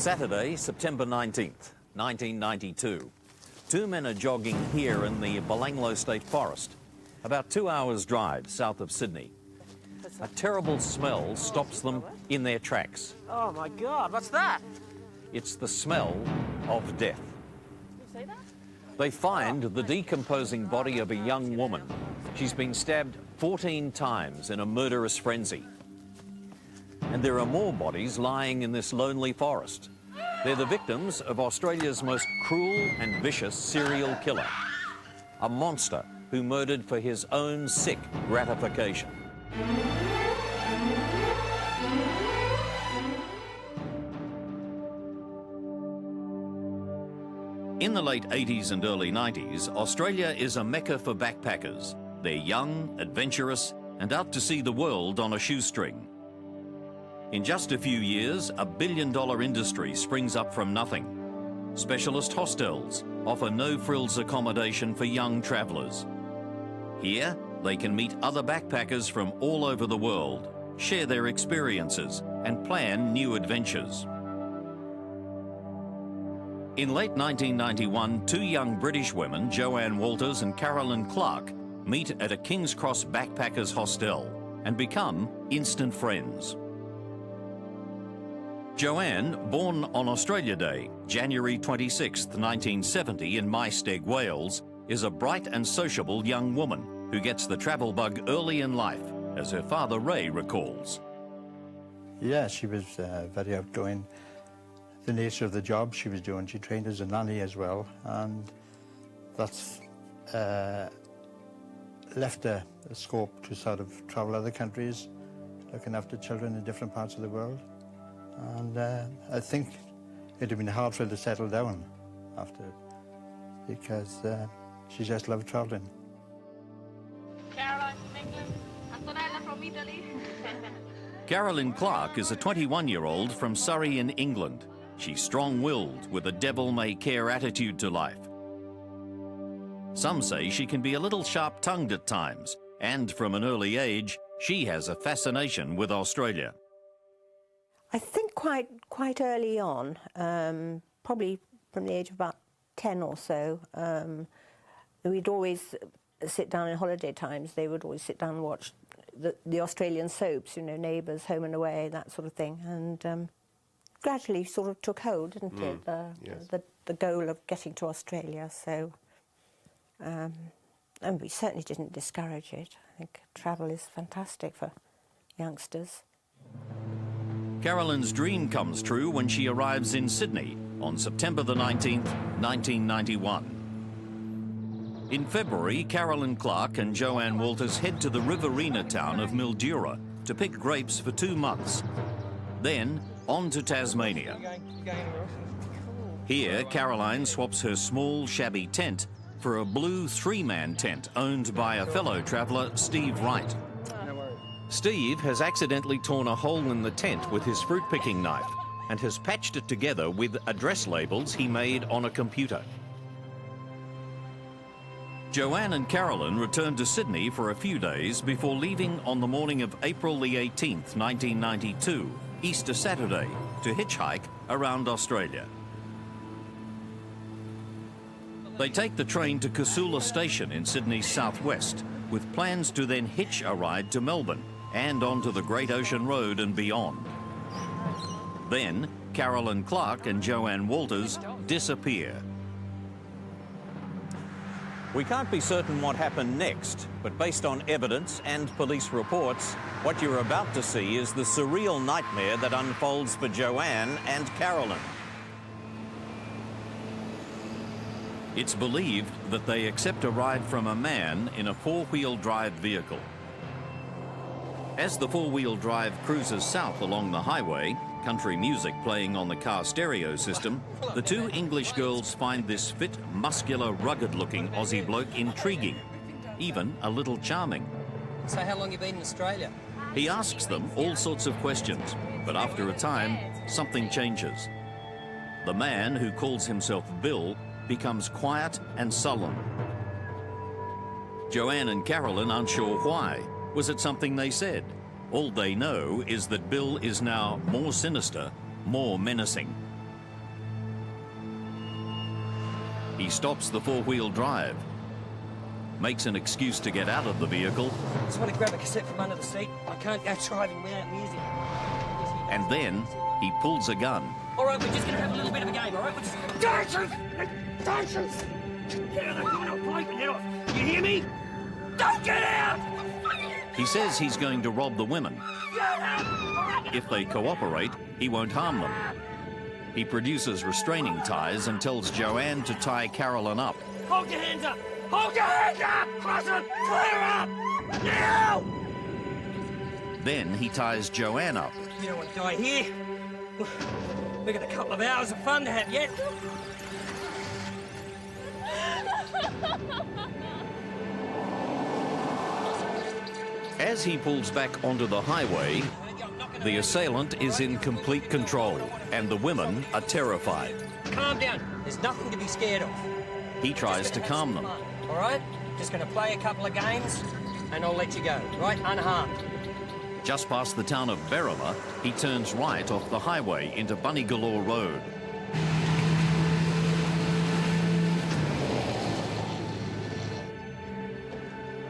Saturday, September 19th, 1992. Two men are jogging here in the Belanglo State Forest, about 2 hours' drive south of Sydney. A terrible smell stops them in their tracks. Oh my God, what's that? It's the smell of death. They find the decomposing body of a young woman. She's been stabbed 14 times in a murderous frenzy. And there are more bodies lying in this lonely forest. They're the victims of Australia's most cruel and vicious serial killer. A monster who murdered for his own sick gratification. In the late 80s and early 90s, Australia is a mecca for backpackers. They're young, adventurous, and out to see the world on a shoestring. In just a few years, a billion-dollar industry springs up from nothing. Specialist hostels offer no-frills accommodation for young travellers. Here, they can meet other backpackers from all over the world, share their experiences, and plan new adventures. In late 1991, two young British women, Joanne Walters and Carolyn Clark, meet at a King's Cross backpackers hostel and become instant friends. Joanne, born on Australia Day, January 26, 1970 in Maesteg, Wales, is a bright and sociable young woman who gets the travel bug early in life, as her father Ray recalls. Yeah, she was very outgoing. The nature of the job she was doing, she trained as a nanny as well, and that's left a scope to sort of travel other countries, looking after children in different parts of the world. And I think it'd have been hard for her to settle down after, because she just loved traveling. Caroline from England, Antonella from Italy. Carolyn Clark is a 21-year-old from Surrey in England. She's strong-willed with a devil-may-care attitude to life. Some say she can be a little sharp-tongued at times, and from an early age, she has a fascination with Australia. I think quite early on, probably from the age of about 10 or so, we'd always sit down in holiday times. They would always sit down and watch the Australian soaps, you know, Neighbours, Home and Away, that sort of thing. And gradually sort of took hold, didn't it? Yes. The goal of getting to Australia. So, and we certainly didn't discourage it. I think travel is fantastic for youngsters. Carolyn's dream comes true when she arrives in Sydney on September the 19th, 1991. In February, Carolyn Clark and Joanne Walters head to the riverina town of Mildura to pick grapes for 2 months. Then, on to Tasmania. Here, Caroline swaps her small, shabby tent for a blue 3-man tent owned by a fellow traveller, Steve Wright. Steve has accidentally torn a hole in the tent with his fruit-picking knife and has patched it together with address labels he made on a computer. Joanne and Carolyn returned to Sydney for a few days before leaving on the morning of April the 18th, 1992, Easter Saturday, to hitchhike around Australia. They take the train to Casula Station in Sydney's southwest, with plans to then hitch a ride to Melbourne and onto the Great Ocean Road and beyond. Then, Carolyn Clark and Joanne Walters disappear. We can't be certain what happened next, but based on evidence and police reports, what you're about to see is the surreal nightmare that unfolds for Joanne and Carolyn. It's believed that they accept a ride from a man in a 4-wheel drive vehicle. As the 4-wheel drive cruises south along the highway, country music playing on the car stereo system, the two English girls find this fit, muscular, rugged-looking Aussie bloke intriguing, even a little charming. So how long have you been in Australia? He asks them all sorts of questions, but after a time, something changes. The man, who calls himself Bill, becomes quiet and sullen. Joanne and Carolyn aren't sure why. Was it something they said? All they know is that Bill is now more sinister, more menacing. He stops the four-wheel drive, makes an excuse to get out of the vehicle, I just want to grab a cassette from under the seat. I can't go driving without music. and then he pulls a gun. All right, we're just going to have a little bit of a game, all right? Don't shoot! Don't shoot! Get out of the car, I'll bite your head off. You hear me? Don't get out! He says he's going to rob the women. If they cooperate, he won't harm them. He produces restraining ties and tells Joanne to tie Carolyn up. Hold your hands up! Hold your hands up! Cross them! Clear up! Now! Then he ties Joanne up. You don't want to die here. We've got a couple of hours of fun to have yet. As he pulls back onto the highway, the assailant is in complete control, and the women are terrified. Calm down. There's nothing to be scared of. He tries to calm them. All right? Just going to play a couple of games, and I'll let you go, right? Unharmed. Just past the town of Berrima, he turns right off the highway into Bunnygalore Road.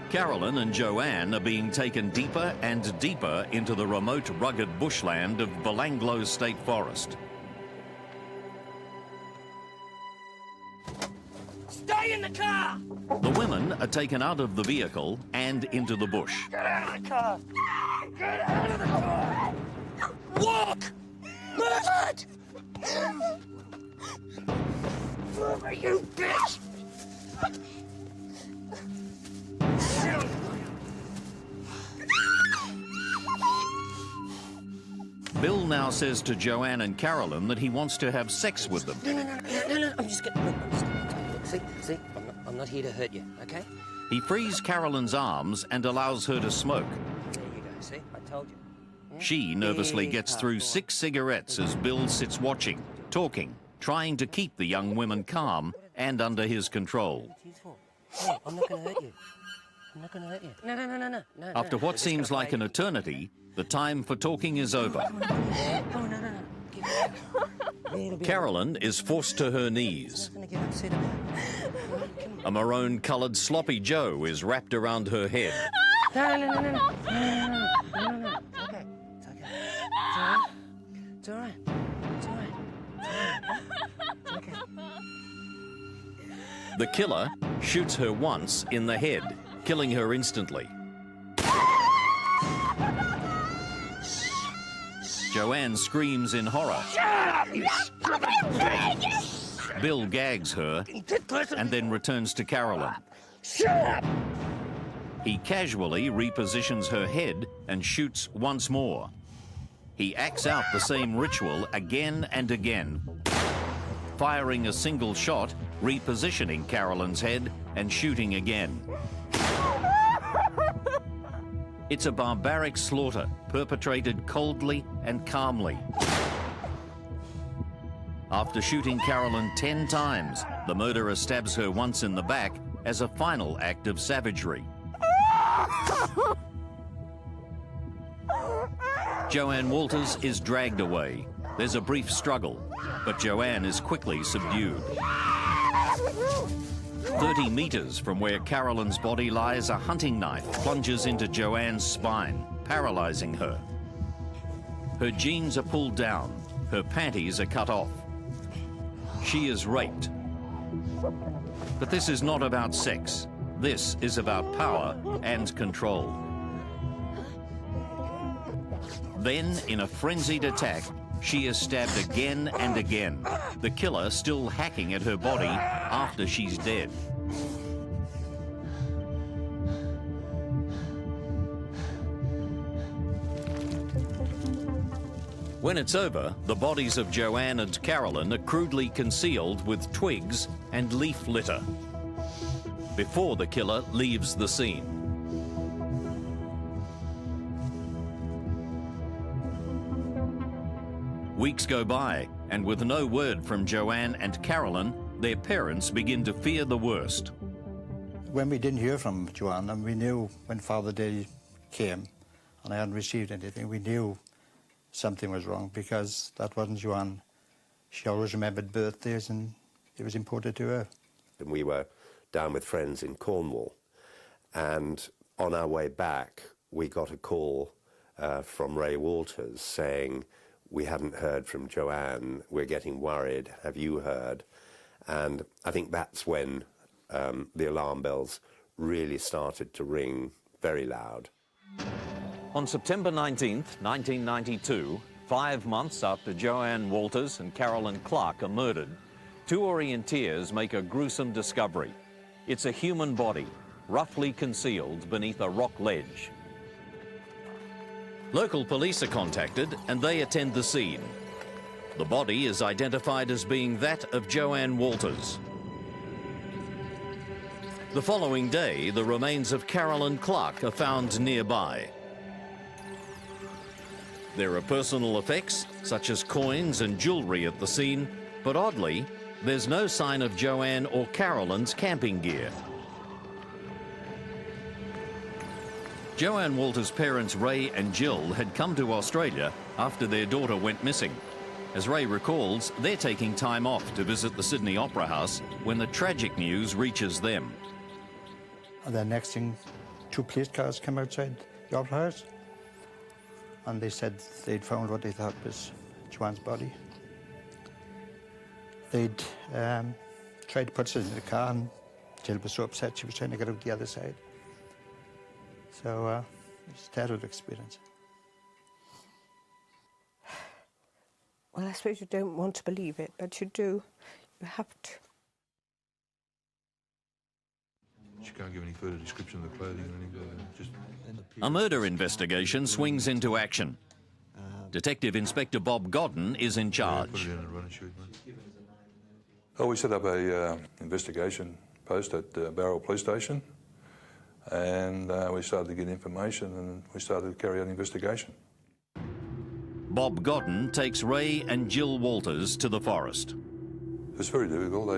Carolyn and Joanne are being taken deeper and deeper into the remote, rugged bushland of Belanglo State Forest. Stay in the car! The women are taken out of the vehicle and into the bush. Get out of the car! Get out of the car! Walk! Move it! Move it, you bitch! Bill now says to Joanne and Carolyn that he wants to have sex with them. No, I'm just gonna... Look, see? I'm not here to hurt you, okay? He frees Carolyn's arms and allows her to smoke. There you go, see? I told you. Yeah? She nervously gets through 6 cigarettes as Bill sits watching, talking, trying to keep the young women calm and under his control. Hey, I'm not gonna hurt you. I'm not gonna hurt you. No. After what seems like an eternity, the time for talking is over. Oh, no. Carolyn is forced to her knees. A maroon-coloured sloppy Joe is wrapped around her head. No. It's all right. It's okay. The killer shoots her once in the head, killing her instantly. Joanne screams in horror. Shut up, you stupid pig! Bill gags her and then returns to Carolyn. Shut up! He casually repositions her head and shoots once more. He acts out the same ritual again and again, firing a single shot, repositioning Carolyn's head and shooting again. It's a barbaric slaughter perpetrated coldly and calmly. After shooting Carolyn 10 times, the murderer stabs her once in the back as a final act of savagery. Joanne Walters is dragged away. There's a brief struggle, but Joanne is quickly subdued. 30 metres from where Carolyn's body lies, a hunting knife plunges into Joanne's spine, paralysing her. Her jeans are pulled down, her panties are cut off. She is raped. But this is not about sex. This is about power and control. Then, in a frenzied attack, she is stabbed again and again, the killer still hacking at her body after she's dead. When it's over, the bodies of Joanne and Carolyn are crudely concealed with twigs and leaf litter before the killer leaves the scene. Weeks go by, and with no word from Joanne and Carolyn, their parents begin to fear the worst. When we didn't hear from Joanne, and we knew when Father Day came and I hadn't received anything, we knew something was wrong because that wasn't Joanne. She always remembered birthdays and it was important to her. and we were down with friends in Cornwall. And on our way back, we got a call from Ray Walters saying, "We haven't heard from Joanne, we're getting worried, have you heard?" And I think that's when the alarm bells really started to ring very loud. On September 19th, 1992, 5 months after Joanne Walters and Carolyn Clark are murdered, two orienteers make a gruesome discovery. It's a human body, roughly concealed beneath a rock ledge. Local police are contacted and they attend the scene. The body is identified as being that of Joanne Walters. The following day, the remains of Carolyn Clark are found nearby. There are personal effects, such as coins and jewellery at the scene, but oddly, there's no sign of Joanne or Carolyn's camping gear. Joanne Walters' parents Ray and Jill had come to Australia after their daughter went missing. As Ray recalls, they're taking time off to visit the Sydney Opera House when the tragic news reaches them. And the next thing, 2 police cars came outside the Opera House, and they said they'd found what they thought was Joanne's body. They'd tried to put us in the car, and Jill was so upset she was trying to get out the other side. So it was a terrible experience. Well, I suppose you don't want to believe it, but you do. You have to. She can't give any further description of the clothing or anything. Just A murder investigation swings into action. Detective Inspector Bob Godden is in put charge. it in a run and shoot, mate. Oh, we set up a investigation post at Barrel Police Station, and we started to get information, and we started to carry out an investigation. Bob Godden takes Ray and Jill Walters to the forest. It was very difficult.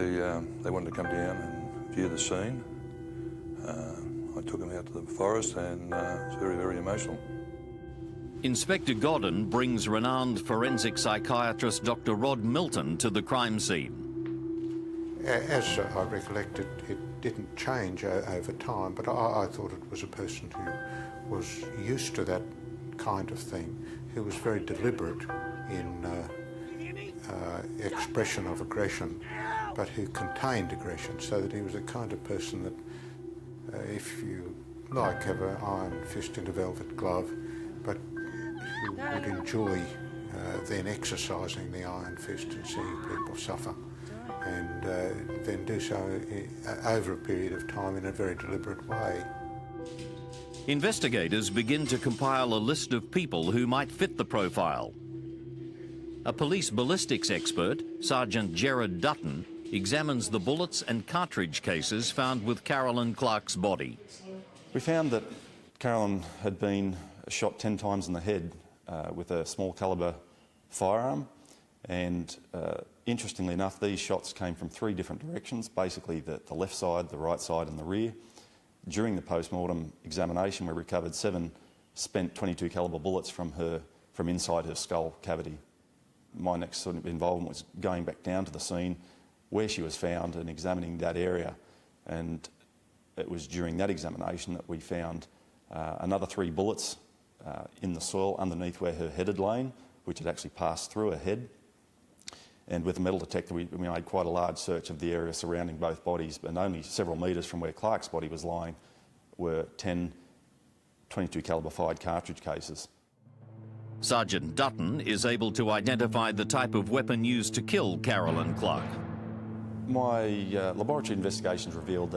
They wanted to come down and view the scene. I took them out to the forest, and it was very, very emotional. Inspector Godden brings renowned forensic psychiatrist Dr. Rod Milton to the crime scene. As I recollect, it didn't change over time, but I thought it was a person who was used to that kind of thing, who was very deliberate in expression of aggression, but who contained aggression, so that he was the kind of person that, if you like, have an iron fist in a velvet glove, but who would enjoy then exercising the iron fist and seeing people suffer, and then do so over a period of time in a very deliberate way. Investigators begin to compile a list of people who might fit the profile. A police ballistics expert, Sergeant Gerard Dutton, examines the bullets and cartridge cases found with Carolyn Clark's body. We found that Carolyn had been shot 10 times in the head with a small calibre firearm, and interestingly enough, these shots came from 3 different directions, basically the left side, the right side and the rear. During the post-mortem examination, we recovered 7 spent .22 calibre bullets from inside her skull cavity. My next sort of involvement was going back down to the scene where she was found and examining that area, and it was during that examination that we found another 3 bullets in the soil underneath where her head had lain, which had actually passed through her head. And with a metal detector, we made quite a large search of the area surrounding both bodies, and only several metres from where Clark's body was lying were 10 .22 calibre fired cartridge cases. Sergeant Dutton is able to identify the type of weapon used to kill Carolyn Clark. My laboratory investigations revealed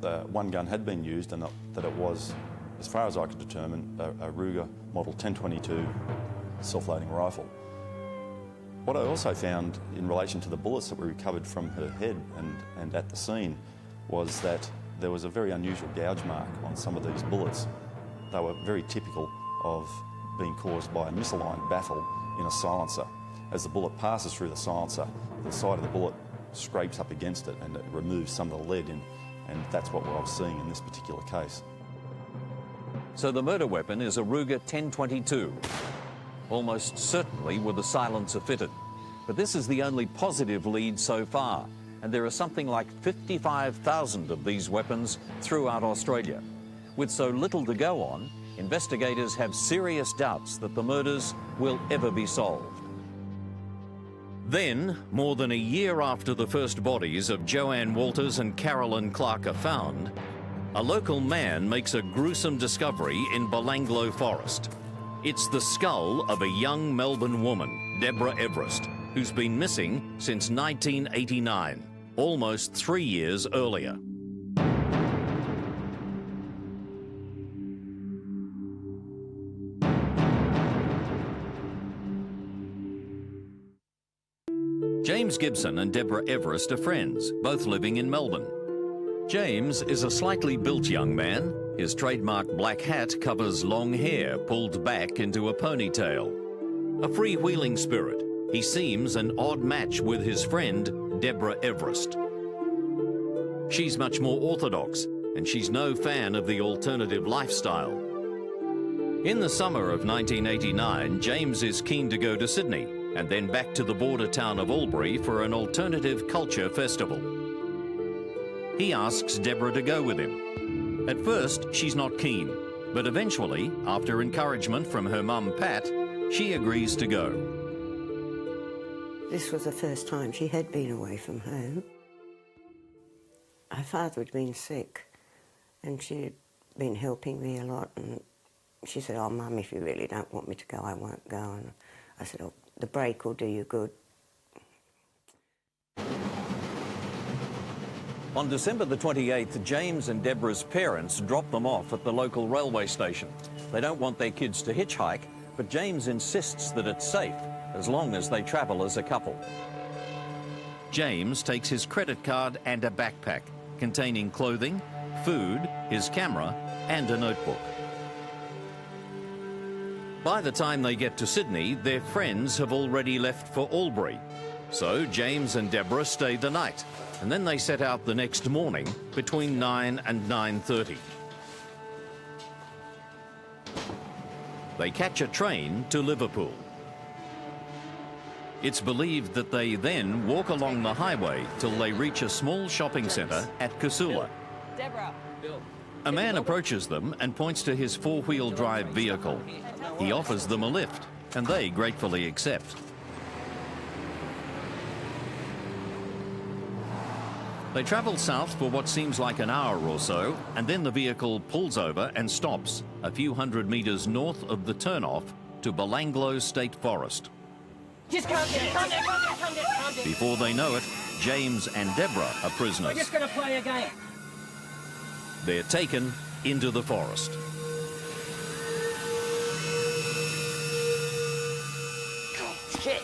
that one gun had been used, and that it was, as far as I could determine, a Ruger model 1022 self-loading rifle. What I also found in relation to the bullets that were recovered from her head and at the scene was that there was a very unusual gouge mark on some of these bullets. They were very typical of being caused by a misaligned baffle in a silencer. As the bullet passes through the silencer, the side of the bullet scrapes up against it and it removes some of the lead in, and that's what I was seeing in this particular case. So the murder weapon is a Ruger 1022, almost certainly with a silencer fitted. But this is the only positive lead so far, and there are something like 55,000 of these weapons throughout Australia. With so little to go on, investigators have serious doubts that the murders will ever be solved. Then, more than a year after the first bodies of Joanne Walters and Carolyn Clark are found, a local man makes a gruesome discovery in Belanglo Forest. It's the skull of a young Melbourne woman, Deborah Everest, who's been missing since 1989, almost 3 years earlier. James Gibson and Deborah Everest are friends, both living in Melbourne. James is a slightly built young man. His trademark black hat covers long hair pulled back into a ponytail. A freewheeling spirit, he seems an odd match with his friend, Deborah Everest. She's much more orthodox, and she's no fan of the alternative lifestyle. In the summer of 1989, James is keen to go to Sydney, and then back to the border town of Albury for an alternative culture festival. He asks Deborah to go with him. At first, she's not keen, but eventually, after encouragement from her mum, Pat, she agrees to go. This was the first time she had been away from home. Her father had been sick, and she'd been helping me a lot, and she said, "Oh, Mum, if you really don't want me to go, I won't go." And I said, "Oh, the break will do you good." On December the 28th, James and Deborah's parents drop them off at the local railway station. They don't want their kids to hitchhike, but James insists that it's safe as long as they travel as a couple. James takes his credit card and a backpack containing clothing, food, his camera, and a notebook. By the time they get to Sydney, their friends have already left for Albury. So James and Deborah stay the night, and then they set out the next morning between 9 and 9:30. They catch a train to Liverpool. It's believed that they then walk along the highway till they reach a small shopping centre at Casula. Deborah. A man approaches them and points to his four-wheel drive vehicle. He offers them a lift, and they gratefully accept. They travel south for what seems like an hour or so, and then the vehicle pulls over and stops a few hundred metres north of the turnoff to Belanglo State Forest. Just calm down, calm down, calm down, calm down, calm down. Before they know it, James and Deborah are prisoners. We're just going to play a game. They're taken into the forest. Shit.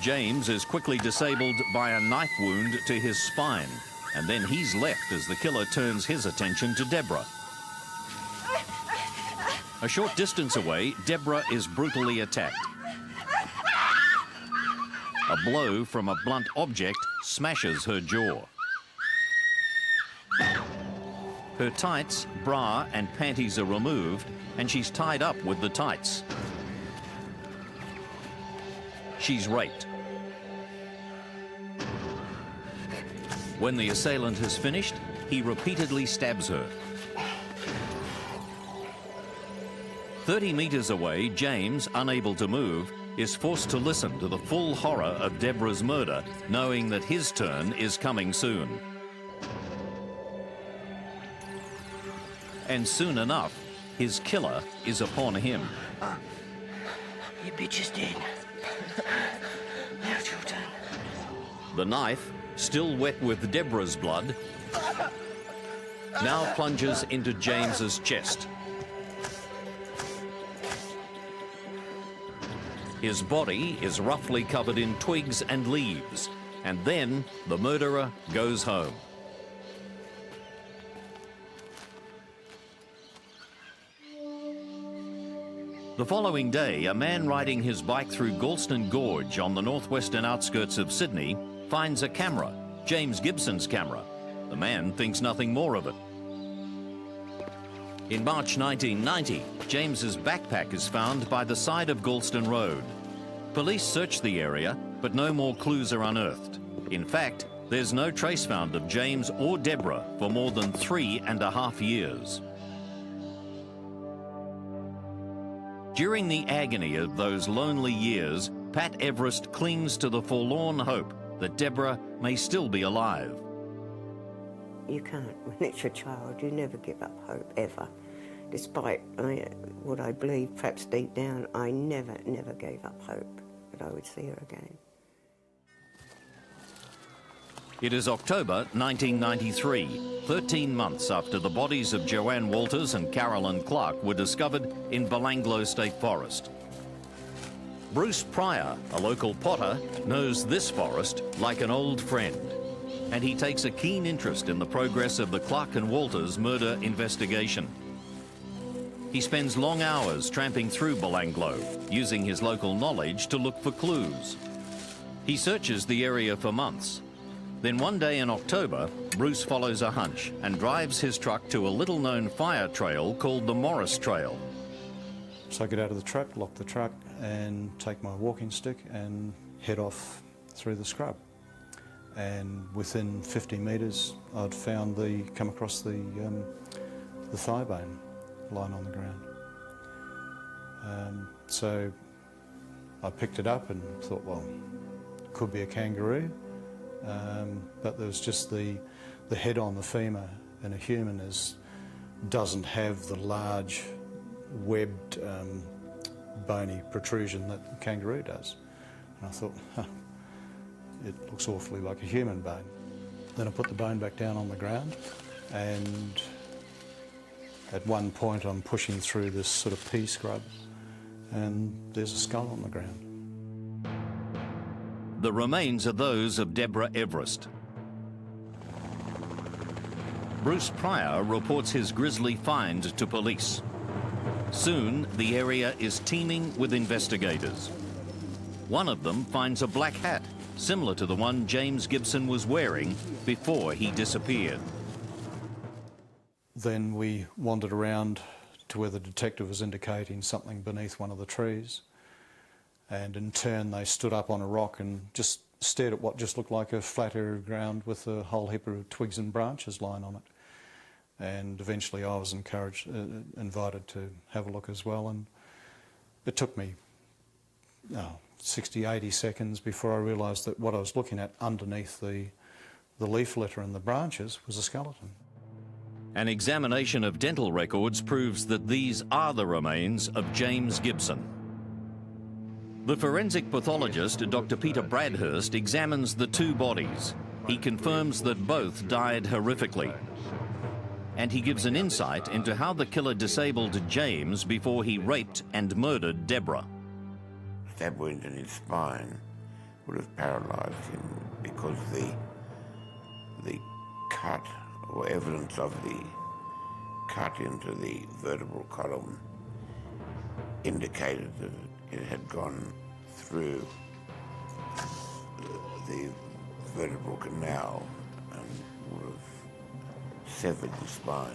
James is quickly disabled by a knife wound to his spine, and then he's left as the killer turns his attention to Deborah. A short distance away, Deborah is brutally attacked. A blow from a blunt object smashes her jaw. Her tights, bra and panties are removed, and she's tied up with the tights. She's raped. When the assailant has finished, he repeatedly stabs her. 30 metres away, James, unable to move, is forced to listen to the full horror of Deborah's murder, knowing that his turn is coming soon. And soon enough, his killer is upon him. You bitch is dead. Now it's your turn. The knife, still wet with Deborah's blood, now plunges into James's chest. His body is roughly covered in twigs and leaves, and then the murderer goes home. The following day, a man riding his bike through Galston Gorge on the northwestern outskirts of Sydney finds a camera, James Gibson's camera. The man thinks nothing more of it. In March 1990, James's backpack is found by the side of Galston Road. Police search the area, but no more clues are unearthed. In fact, there's no trace found of James or Deborah for more than 3.5 years. During the agony of those lonely years, Pat Everest clings to the forlorn hope that Deborah may still be alive. You can't, when it's your child, you never give up hope, ever. Despite what I believe, perhaps deep down, I never gave up hope that I would see her again. It is October 1993, 13 months after the bodies of Joanne Walters and Carolyn Clark were discovered in Belanglo State Forest. Bruce Pryor, a local potter, knows this forest like an old friend, and he takes a keen interest in the progress of the Clark and Walters murder investigation. He spends long hours tramping through Belanglo, using his local knowledge to look for clues. He searches the area for months. Then one day in October, Bruce follows a hunch and drives his truck to a little-known fire trail called the Morris Trail. So I get out of the truck, lock the truck, and take my walking stick and head off through the scrub. And within 50 metres, I'd come across the thigh bone lying on the ground. So I picked it up and thought, well, it could be a kangaroo. But there was just the head on the femur, and a human doesn't have the large webbed bony protrusion that the kangaroo does. And I thought, it looks awfully like a human bone. Then I put the bone back down on the ground, and at one point I'm pushing through this sort of pea scrub, and there's a skull on the ground. The remains are those of Deborah Everest. Bruce Pryor reports his grisly find to police. Soon, the area is teeming with investigators. One of them finds a black hat, similar to the one James Gibson was wearing before he disappeared. Then we wandered around to where the detective was indicating something beneath one of the trees. And in turn, they stood up on a rock and just stared at what just looked like a flat area of ground with a whole heap of twigs and branches lying on it. And eventually I was invited to have a look as well, and it took me 60, 80 seconds before I realised that what I was looking at underneath the leaf litter and the branches was a skeleton. An examination of dental records proves that these are the remains of James Gibson. The forensic pathologist, Dr. Peter Bradhurst, examines the two bodies. He confirms that both died horrifically. And he gives an insight into how the killer disabled James before he raped and murdered Deborah. Stab wound in his spine would have paralysed him because the cut, or evidence of the cut into the vertebral column, indicated that it had gone through the vertebral canal and would have severed the spine.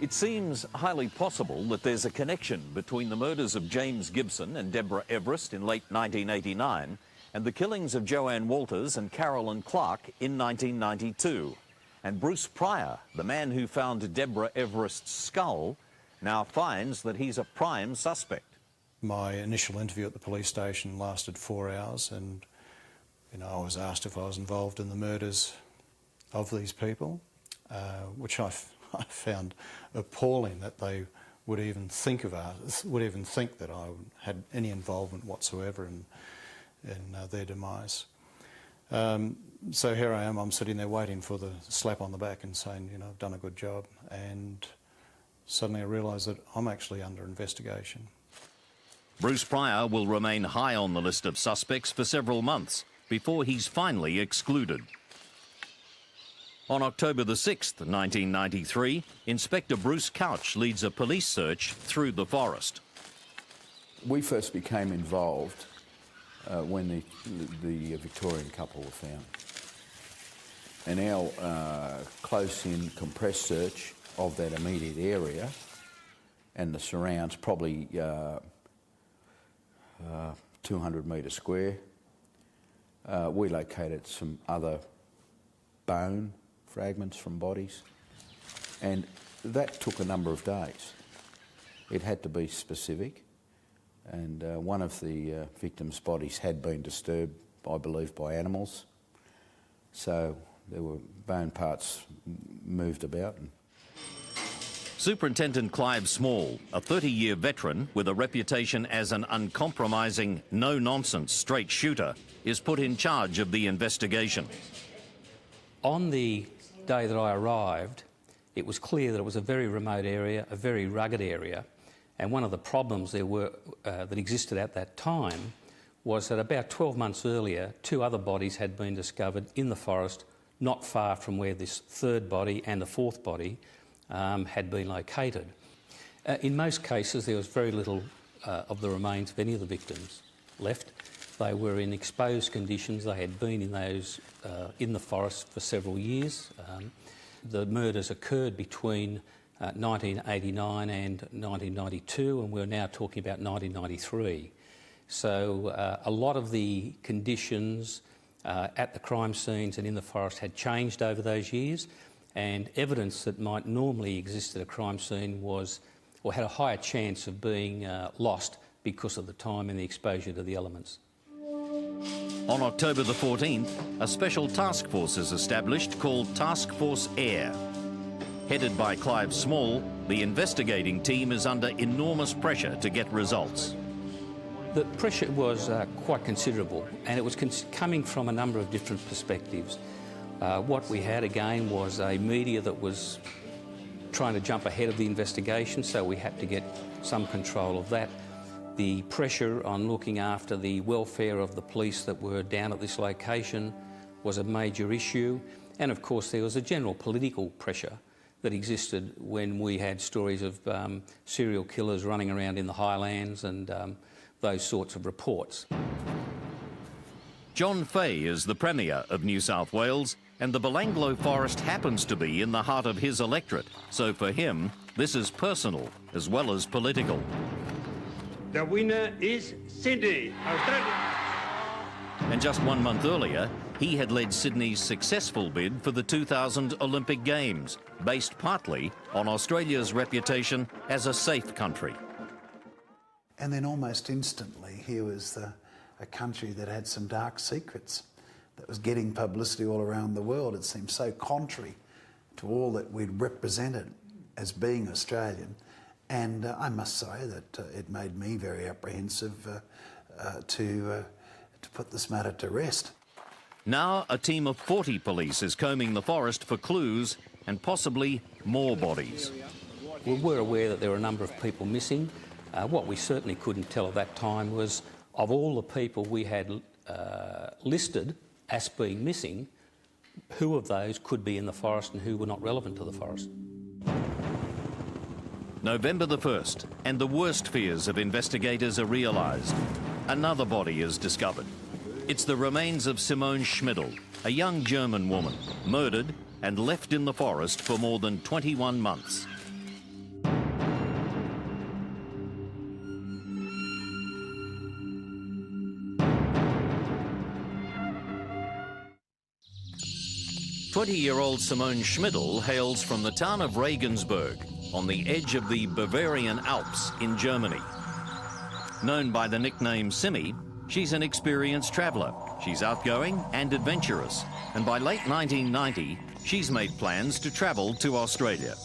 It seems highly possible that there's a connection between the murders of James Gibson and Deborah Everest in late 1989 and the killings of Joanne Walters and Carolyn Clark in 1992. And Bruce Pryor, the man who found Deborah Everest's skull, now finds that he's a prime suspect. My initial interview at the police station lasted 4 hours, and I was asked if I was involved in the murders of these people, which I found appalling that they would even think that I had any involvement whatsoever in their demise. So here I am, I'm sitting there waiting for the slap on the back and saying, I've done a good job, and suddenly I realise that I'm actually under investigation. Bruce Pryor will remain high on the list of suspects for several months before he's finally excluded. On October the 6th, 1993, Inspector Bruce Couch leads a police search through the forest. We first became involved when the Victorian couple were found. And our close-in compressed search of that immediate area and the surrounds, probably 200 metres square, We located some other bone fragments from bodies, and that took a number of days. It had to be specific, and one of the victims' bodies had been disturbed, I believe, by animals, so there were bone parts moved about. Superintendent Clive Small, a 30-year veteran with a reputation as an uncompromising, no-nonsense straight shooter, is put in charge of the investigation. On the day that I arrived, it was clear that it was a very remote area, a very rugged area, and one of the problems that existed at that time was that about 12 months earlier, 2 other bodies had been discovered in the forest not far from where this third body and the fourth body had been located. In most cases, there was very little of the remains of any of the victims left. They were in exposed conditions. They had been in the forest for several years. The murders occurred between 1989 and 1992, and we're now talking about 1993. So a lot of the conditions at the crime scenes and in the forest had changed over those years, and evidence that might normally exist at a crime scene was, or had a higher chance of being lost because of the time and the exposure to the elements. On October the 14th, a special task force is established called Task Force Air. Headed by Clive Small, the investigating team is under enormous pressure to get results. The pressure was quite considerable, and it was coming from a number of different perspectives. What we had again was a media that was trying to jump ahead of the investigation, so we had to get some control of that. The pressure on looking after the welfare of the police that were down at this location was a major issue, and of course there was a general political pressure that existed when we had stories of serial killers running around in the highlands and those sorts of reports. John Fay is the Premier of New South Wales, and the Belanglo Forest happens to be in the heart of his electorate, so for him, this is personal as well as political. The winner is Sydney, Australia. And just 1 month earlier, he had led Sydney's successful bid for the 2000 Olympic Games, based partly on Australia's reputation as a safe country. And then almost instantly, here was a country that had some dark secrets, that was getting publicity all around the world. It seemed so contrary to all that we'd represented as being Australian. And I must say that it made me very apprehensive to put this matter to rest. Now a team of 40 police is combing the forest for clues and possibly more bodies. We were aware that there were a number of people missing. What we certainly couldn't tell at that time was, of all the people we had listed as being missing, who of those could be in the forest and who were not relevant to the forest. November the 1st, and the worst fears of investigators are realised. Another body is discovered. It's the remains of Simone Schmidl, a young German woman, murdered and left in the forest for more than 21 months. "20-year-old Simone Schmidl hails from the town of Regensburg, on the edge of the Bavarian Alps in Germany. Known by the nickname Simmy, she's an experienced traveller. She's outgoing and adventurous, and by late 1990, she's made plans to travel to Australia.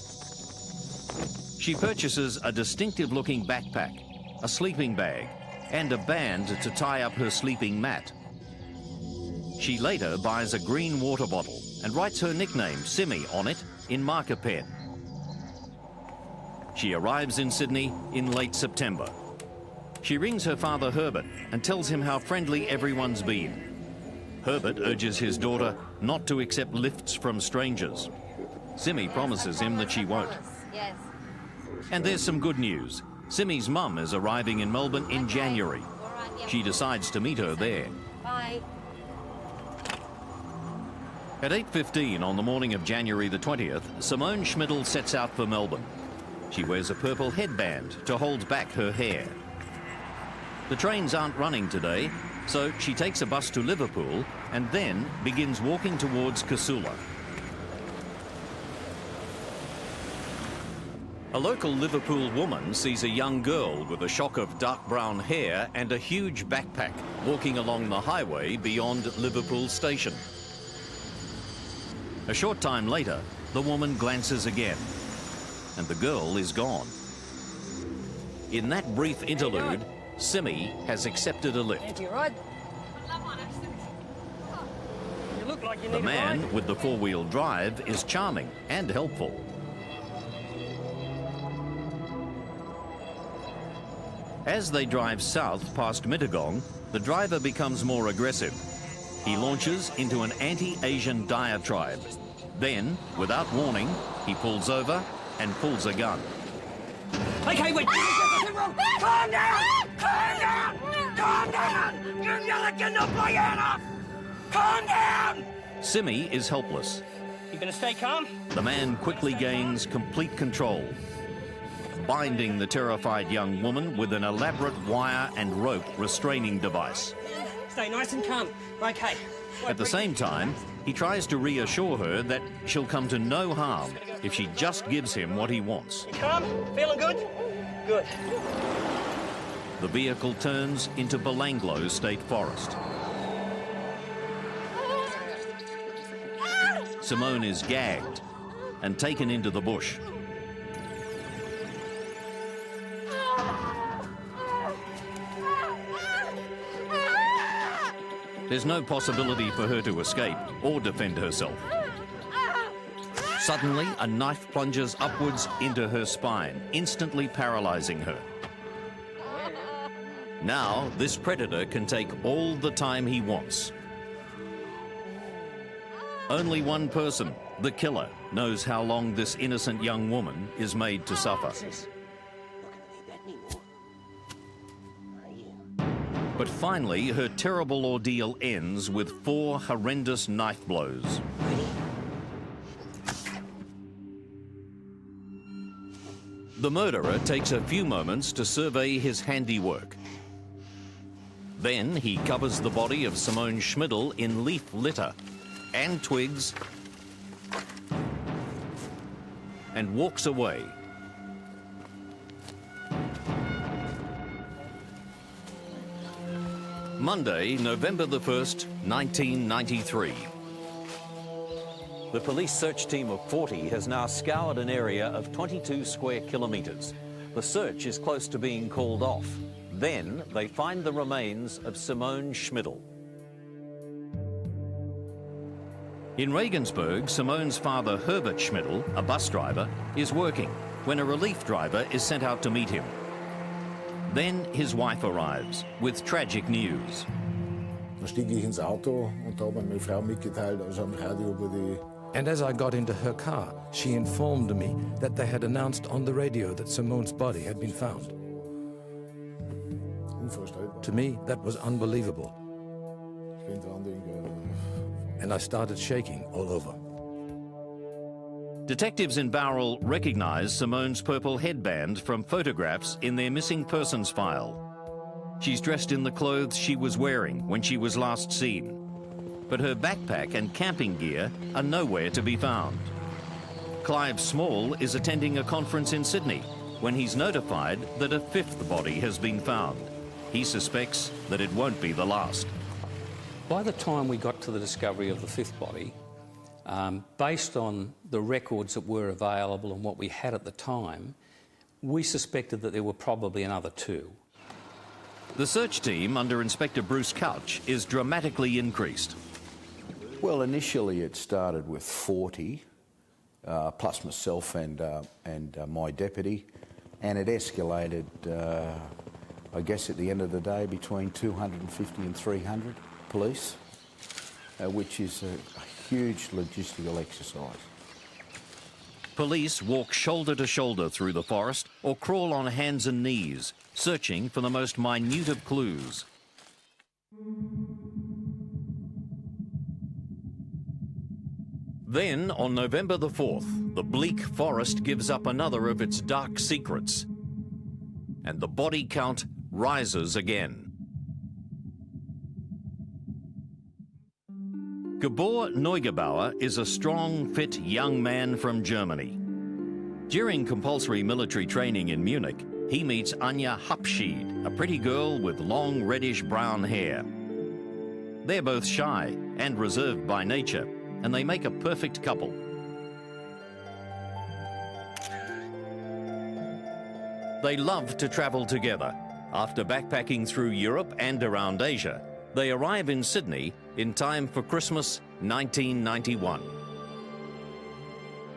She purchases a distinctive-looking backpack, a sleeping bag, and a band to tie up her sleeping mat. She later buys a green water bottle and writes her nickname, Simmy, on it in marker pen. She arrives in Sydney in late September. She rings her father Herbert and tells him how friendly everyone's been. Herbert urges his daughter not to accept lifts from strangers. Simmy promises him that she won't. Yes. And there's some good news. Simmy's mum is arriving in Melbourne in January. She decides to meet her there. Bye. At 8:15 on the morning of January the 20th, Simone Schmidl sets out for Melbourne. She wears a purple headband to hold back her hair. The trains aren't running today, So she takes a bus to Liverpool and then begins walking towards Casula. A local Liverpool woman sees a young girl with a shock of dark brown hair and a huge backpack walking along the highway beyond Liverpool station. A short time later, the woman glances again, and the girl is gone. In that brief interlude, Simi has accepted a lift. The man with the four-wheel drive is charming and helpful. As they drive south past Mittagong, the driver becomes more aggressive. He launches into an anti-Asian diatribe. Then, without warning, he pulls over and pulls a gun. Okay, wait. Calm down! Calm down! Calm down! You're yelling, get no play off! Calm down! Simi is helpless. You gonna stay calm? The man quickly gains complete control, binding the terrified young woman with an elaborate wire and rope restraining device. Stay nice and calm. Okay. At the same time, he tries to reassure her that she'll come to no harm if she just gives him what he wants. You calm? Feeling good? Good. The vehicle turns into Belanglo State Forest. Simone is gagged and taken into the bush. There's no possibility for her to escape or defend herself. Suddenly, a knife plunges upwards into her spine, instantly paralyzing her. Now, this predator can take all the time he wants. Only one person, the killer, knows how long this innocent young woman is made to suffer. But finally, her terrible ordeal ends with 4 horrendous knife blows. The murderer takes a few moments to survey his handiwork. Then he covers the body of Simone Schmidl in leaf litter and twigs and walks away. Monday, November the 1st, 1993. The police search team of 40 has now scoured an area of 22 square kilometres. The search is close to being called off. Then they find the remains of Simone Schmidl. In Regensburg, Simone's father, Herbert Schmidl, a bus driver, is working when a relief driver is sent out to meet him. Then his wife arrives with tragic news. And as I got into her car, she informed me that they had announced on the radio that Simone's body had been found. To me, that was unbelievable. And I started shaking all over. Detectives in Bowral recognise Simone's purple headband from photographs in their missing persons file. She's dressed in the clothes she was wearing when she was last seen. But her backpack and camping gear are nowhere to be found. Clive Small is attending a conference in Sydney when he's notified that a 5th body has been found. He suspects that it won't be the last. By the time we got to the discovery of the 5th body, based on the records that were available and what we had at the time, we suspected that there were probably another 2. The search team under Inspector Bruce Couch is dramatically increased. Well, initially it started with 40, plus myself and my deputy, and it escalated, I guess at the end of the day, between 250 and 300 police, which is a huge logistical exercise. Police walk shoulder to shoulder through the forest or crawl on hands and knees, searching for the most minute of clues. Then, on November the 4th, the bleak forest gives up another of its dark secrets, and the body count rises again. Gabor Neugebauer is a strong, fit young man from Germany. During compulsory military training in Munich, he meets Anja Hapschied, a pretty girl with long reddish-brown hair. They're both shy and reserved by nature, and they make a perfect couple. They love to travel together. After backpacking through Europe and around Asia, they arrive in Sydney in time for Christmas 1991.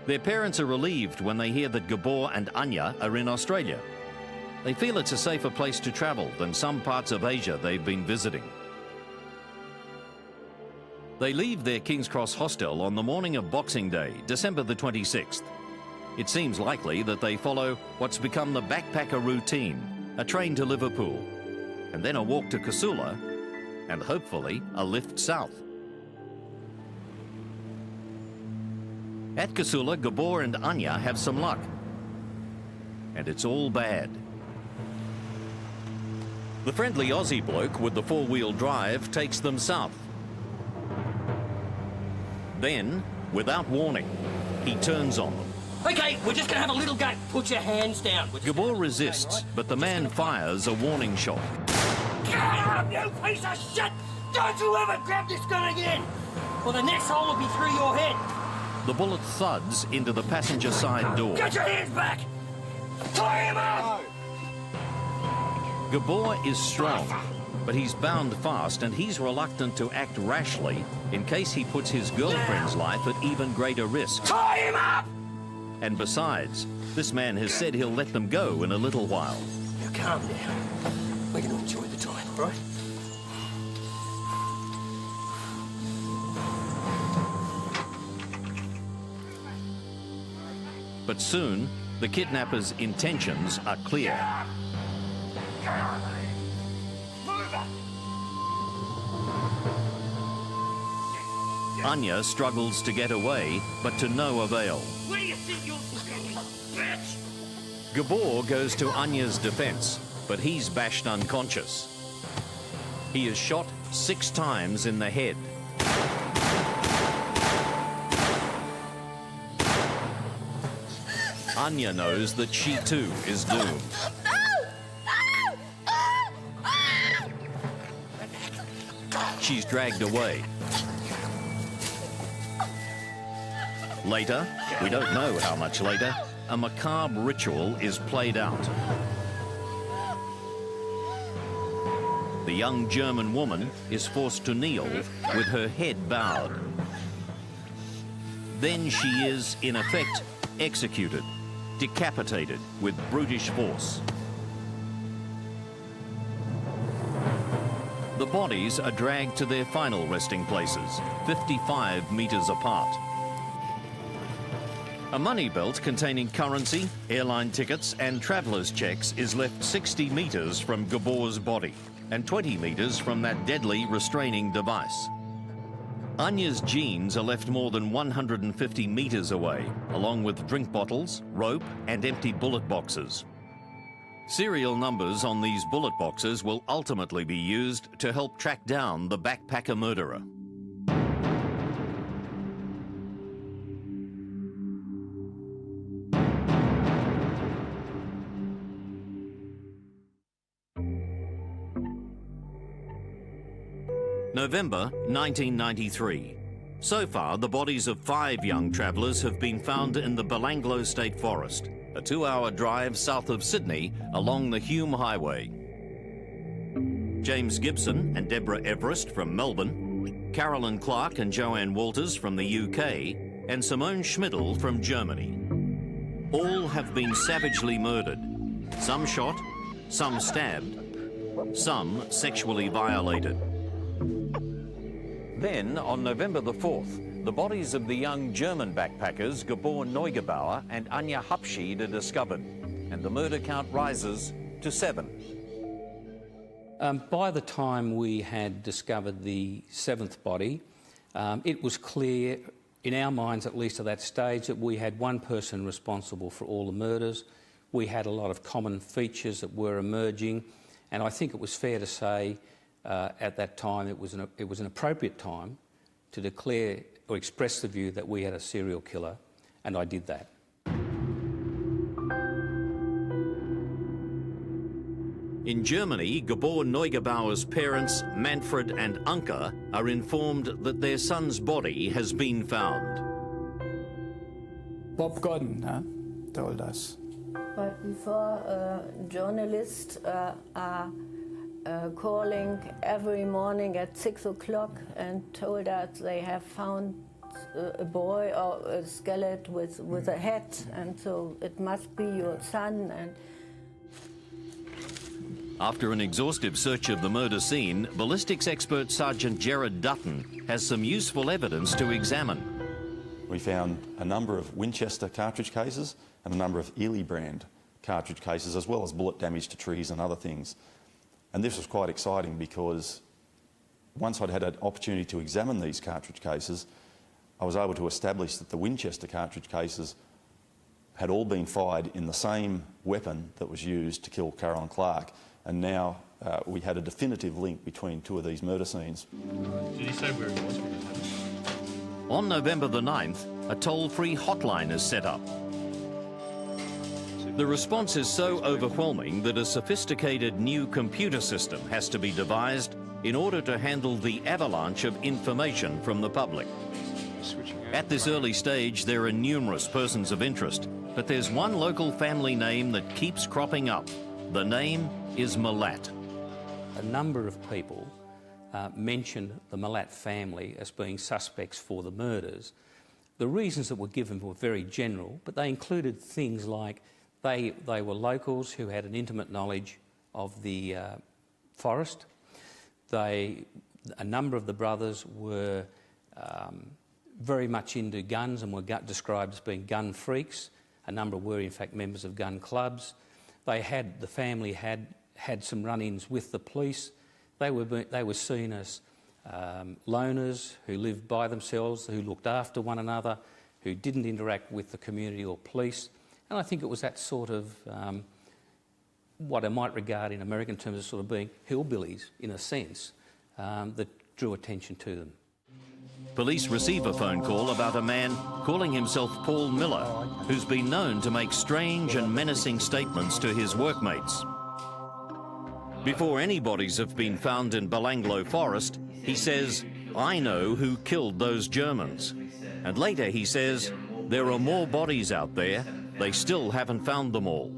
Their parents are relieved when they hear that Gabor and Anja are in Australia. They feel it's a safer place to travel than some parts of Asia they've been visiting. They leave their King's Cross hostel on the morning of Boxing Day, December the 26th. It seems likely that they follow what's become the backpacker routine, a train to Liverpool, and then a walk to Casula, and hopefully a lift south. At Casula, Gabor and Anja have some luck. And it's all bad. The friendly Aussie bloke with the four-wheel drive takes them south. Then, without warning, he turns on them. Okay, we're just gonna have a little go. Put your hands down. Gabor resists, but the man fires a warning shot. Get up, you piece of shit! Don't you ever grab this gun again! Or the next hole will be through your head. The bullet thuds into the passenger side door. Get your hands back! Tie him up! Gabor is strong, but he's bound fast and he's reluctant to act rashly in case he puts his girlfriend's life at even greater risk. Tie him up! And besides, this man has said he'll let them go in a little while. Now calm down. We're going to enjoy the time, right? But soon, the kidnappers' intentions are clear. Anja struggles to get away, but to no avail. Where do you think you're going, bitch? Gabor goes to Anja's defense, but he's bashed unconscious. He is shot 6 times in the head. Anja knows that she too is doomed. She's dragged away. Later, we don't know how much later, a macabre ritual is played out. The young German woman is forced to kneel with her head bowed. Then she is, in effect, executed, decapitated with brutish force. The bodies are dragged to their final resting places, 55 meters apart. A money belt containing currency, airline tickets and traveller's checks is left 60 meters from Gabor's body and 20 meters from that deadly restraining device. Anja's jeans are left more than 150 meters away, along with drink bottles, rope and empty bullet boxes. Serial numbers on these bullet boxes will ultimately be used to help track down the backpacker murderer. November 1993. So far, the bodies of 5 young travellers have been found in the Belanglo State Forest, a 2-hour drive south of Sydney along the Hume Highway. James Gibson and Deborah Everest from Melbourne, Carolyn Clark and Joanne Walters from the UK, and Simone Schmidl from Germany. All have been savagely murdered, some shot, some stabbed, some sexually violated. Then, on November the 4th, the bodies of the young German backpackers Gabor Neugebauer and Anja Hapschied are discovered, and the murder count rises to 7. By the time we had discovered the 7th body, it was clear, in our minds at least at that stage, that we had one person responsible for all the murders. We had a lot of common features that were emerging, and I think it was fair to say at that time it was an appropriate time to declare or express the view that we had a serial killer, and I did that. In Germany, Gabor Neugebauer's parents, Manfred and Anke, are informed that their son's body has been found. Bob Gordon told us. But before, journalists are calling every morning at 6 o'clock and told us they have found a boy or a skeleton with a head, and so it must be your son. And after an exhaustive search of the murder scene, ballistics expert Sergeant Gerard Dutton has some useful evidence to examine. We found a number of Winchester cartridge cases and a number of Ely brand cartridge cases, as well as bullet damage to trees and other things. And this was quite exciting because once I'd had an opportunity to examine these cartridge cases, I was able to establish that the Winchester cartridge cases had all been fired in the same weapon that was used to kill Carolyn Clark, and now we had a definitive link between two of these murder scenes. Did he say where he was? On November the 9th, a toll-free hotline is set up. The response is so overwhelming that a sophisticated new computer system has to be devised in order to handle the avalanche of information from the public. At this early stage, there are numerous persons of interest, but there's one local family name that keeps cropping up. The name is Málaț. A number of people mentioned the Málaț family as being suspects for the murders. The reasons that were given were very general, but they included things like they were locals who had an intimate knowledge of the forest. A number of the brothers were very much into guns and were described as being gun freaks. A number were in fact members of gun clubs. The family had some run-ins with the police. They were seen as loners who lived by themselves, who looked after one another, who didn't interact with the community or police. And I think it was that sort of what I might regard in American terms as sort of being hillbillies, in a sense, that drew attention to them. Police receive a phone call about a man calling himself Paul Miller, who's been known to make strange and menacing statements to his workmates. Before any bodies have been found in Belanglo Forest, he says, "I know who killed those Germans." And later he says, "There are more bodies out there. They still haven't found them all."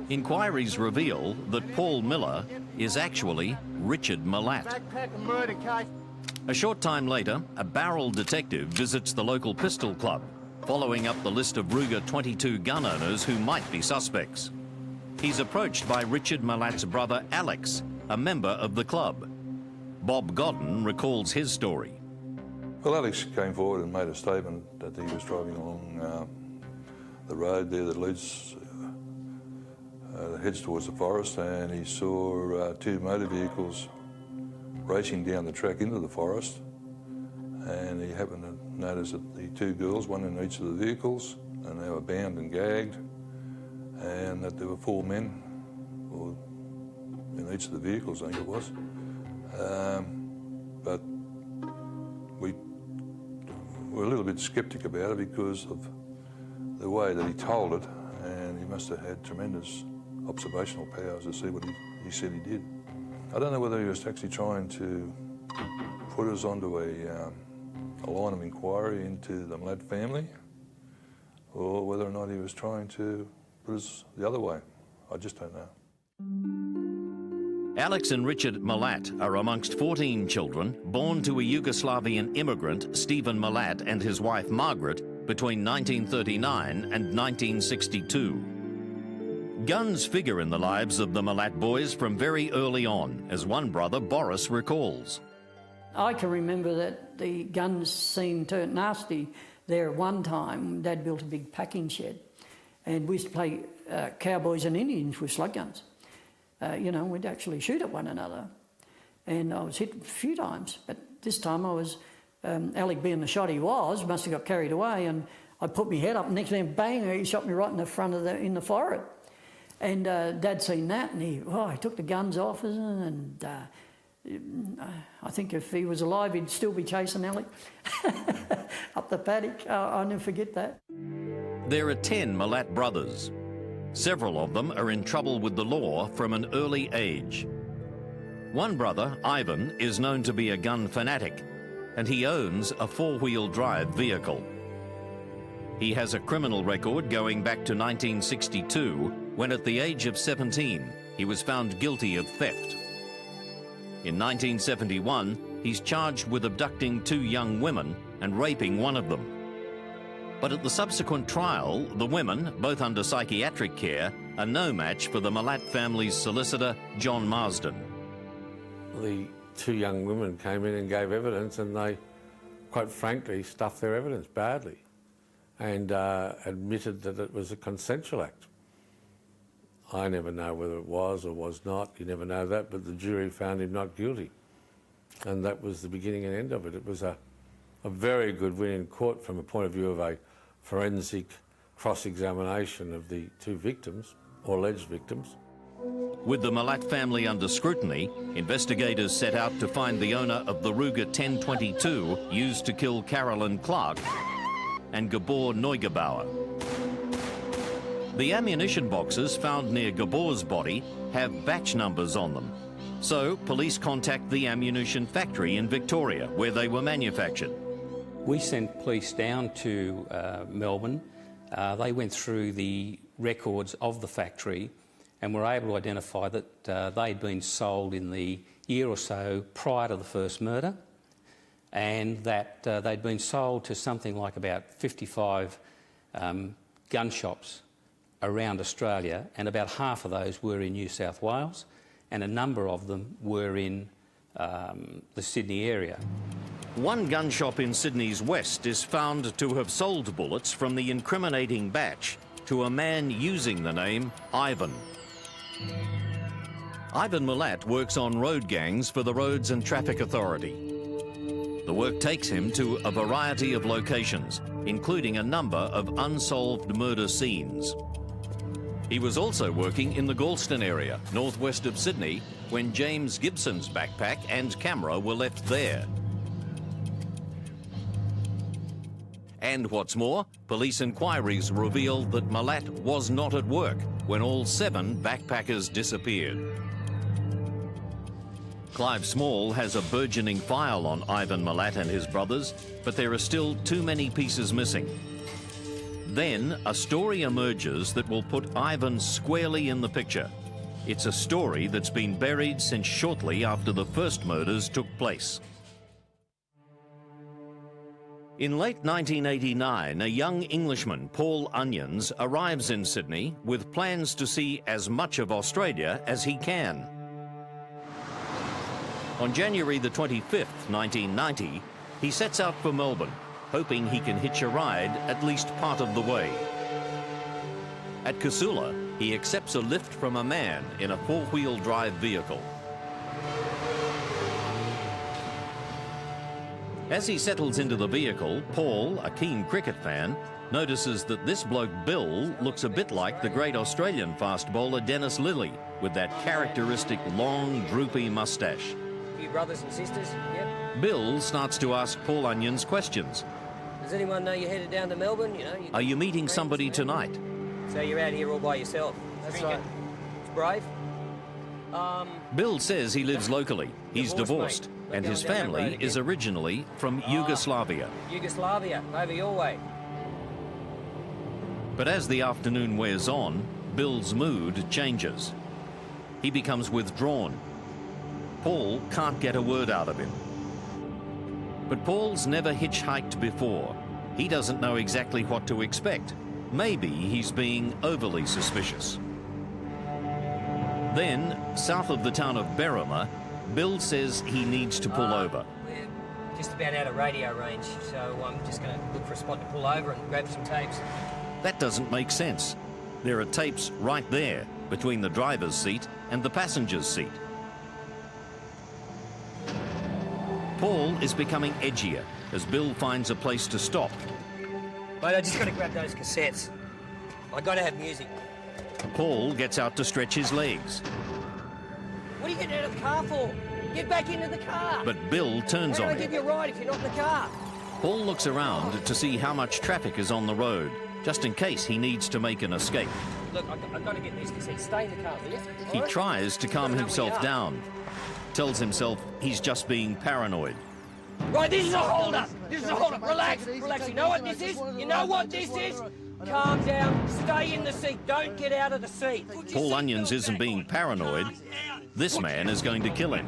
Inquiries reveal that Paul Miller is actually Richard Málaț. A short time later, a barrel detective visits the local pistol club, following up the list of Ruger 22 gun owners who might be suspects. He's approached by Richard Málaț's brother Alex, a member of the club. Bob Godden recalls his story. Well, Alex came forward and made a statement that he was driving along the road there that leads, heads towards the forest, and he saw two motor vehicles racing down the track into the forest, and he happened to notice that the two girls, one in each of the vehicles, and they were bound and gagged, and that there were four men in each of the vehicles, I think it was. But we were a little bit sceptic about it because of the way that he told it, and he must have had tremendous observational powers to see what he said he did. I don't know whether he was actually trying to put us onto a line of inquiry into the Málaț family, or whether or not he was trying to put us the other way. I just don't know. Alex and Richard Málaț are amongst 14 children born to a Yugoslavian immigrant, Stephen Málaț, and his wife Margaret between 1939 and 1962. Guns figure in the lives of the Málaț boys from very early on, as one brother, Boris, recalls. I can remember that the guns seemed turned nasty there at one time. Dad built a big packing shed, and we used to play cowboys and Indians with slug guns. You know, we'd actually shoot at one another. And I was hit a few times, but this time I was, Alec being the shot he was, must have got carried away, and I put my head up, and next thing, bang, he shot me right in the front of in the forehead. And Dad seen that, and he took the guns off us, and I think if he was alive, he'd still be chasing Alec up the paddock. I'll never forget that. There are 10 Málaț brothers. Several of them are in trouble with the law from an early age. One brother, Ivān, is known to be a gun fanatic, and he owns a four-wheel drive vehicle. He has a criminal record going back to 1962, when at the age of 17, he was found guilty of theft. In 1971, he's charged with abducting 2 young women and raping one of them. But at the subsequent trial, the women, both under psychiatric care, are no match for the Málaț family's solicitor, John Marsden. The 2 young women came in and gave evidence, and they, quite frankly, stuffed their evidence badly and admitted that it was a consensual act. I never know whether it was or was not, you never know that, but the jury found him not guilty. And that was the beginning and end of it. It was a very good win in court from a point of view of a forensic cross-examination of the 2 victims, or alleged victims. With the Málaț family under scrutiny, investigators set out to find the owner of the Ruger 1022 used to kill Carolyn Clark and Gabor Neugebauer. The ammunition boxes found near Gabor's body have batch numbers on them. So police contact the ammunition factory in Victoria, where they were manufactured. We sent police down to Melbourne. They went through the records of the factory and were able to identify that they'd been sold in the year or so prior to the first murder, and that they'd been sold to something like about 55 gun shops around Australia, and about half of those were in New South Wales, and a number of them were in the Sydney area. One gun shop in Sydney's west is found to have sold bullets from the incriminating batch to a man using the name Ivān. Ivān Málaț works on road gangs for the Roads and Traffic Authority. The work takes him to a variety of locations, including a number of unsolved murder scenes. He was also working in the Galston area, northwest of Sydney, when James Gibson's backpack and camera were left there. And what's more, police inquiries revealed that Málaț was not at work when all 7 backpackers disappeared. Clive Small has a burgeoning file on Ivān Málaț and his brothers, but there are still too many pieces missing. Then a story emerges that will put Ivān squarely in the picture. It's a story that's been buried since shortly after the first murders took place. In late 1989, a young Englishman, Paul Onions, arrives in Sydney with plans to see as much of Australia as he can. On January the 25th, 1990, he sets out for Melbourne, hoping he can hitch a ride at least part of the way. At Casula, he accepts a lift from a man in a four-wheel drive vehicle. As he settles into the vehicle, Paul, a keen cricket fan, notices that this bloke Bill looks a bit like the great Australian fast bowler Dennis Lillee, with that characteristic long, droopy moustache. You brothers and sisters? Yep. Bill starts to ask Paul Onions questions. Does anyone know you're headed down to Melbourne? Are you meeting somebody tonight? So you're out here all by yourself? That's right. It's brave. Bill says he lives locally. He's divorced, and his family is originally from Yugoslavia. Yugoslavia, over your way. But as the afternoon wears on, Bill's mood changes. He becomes withdrawn. Paul can't get a word out of him. But Paul's never hitchhiked before. He doesn't know exactly what to expect. Maybe he's being overly suspicious. Then, south of the town of Berrima, Bill says he needs to pull over. We're just about out of radio range, so I'm just going to look for a spot to pull over and grab some tapes. That doesn't make sense. There are tapes right there, between the driver's seat and the passenger's seat. Paul is becoming edgier as Bill finds a place to stop. Mate, I just got to grab those cassettes. I got to have music. Paul gets out to stretch his legs. What are you getting out of the car for? Get back into the car. But Bill turns How on do I give him. you a ride if you're not in the car? Paul looks around to see how much traffic is on the road, just in case he needs to make an escape. Look, I've got to get this. He said, stay in the car, will you? He All right? tries to calm You've got to know himself where you are. down, tells himself he's just being paranoid. Right, this is a hold-up. This is a hold-up. Relax, relax. You know what this is? You know what this is? Calm down. Stay in the seat. Don't get out of the seat. Paul Onions isn't being paranoid. This man is going to kill him.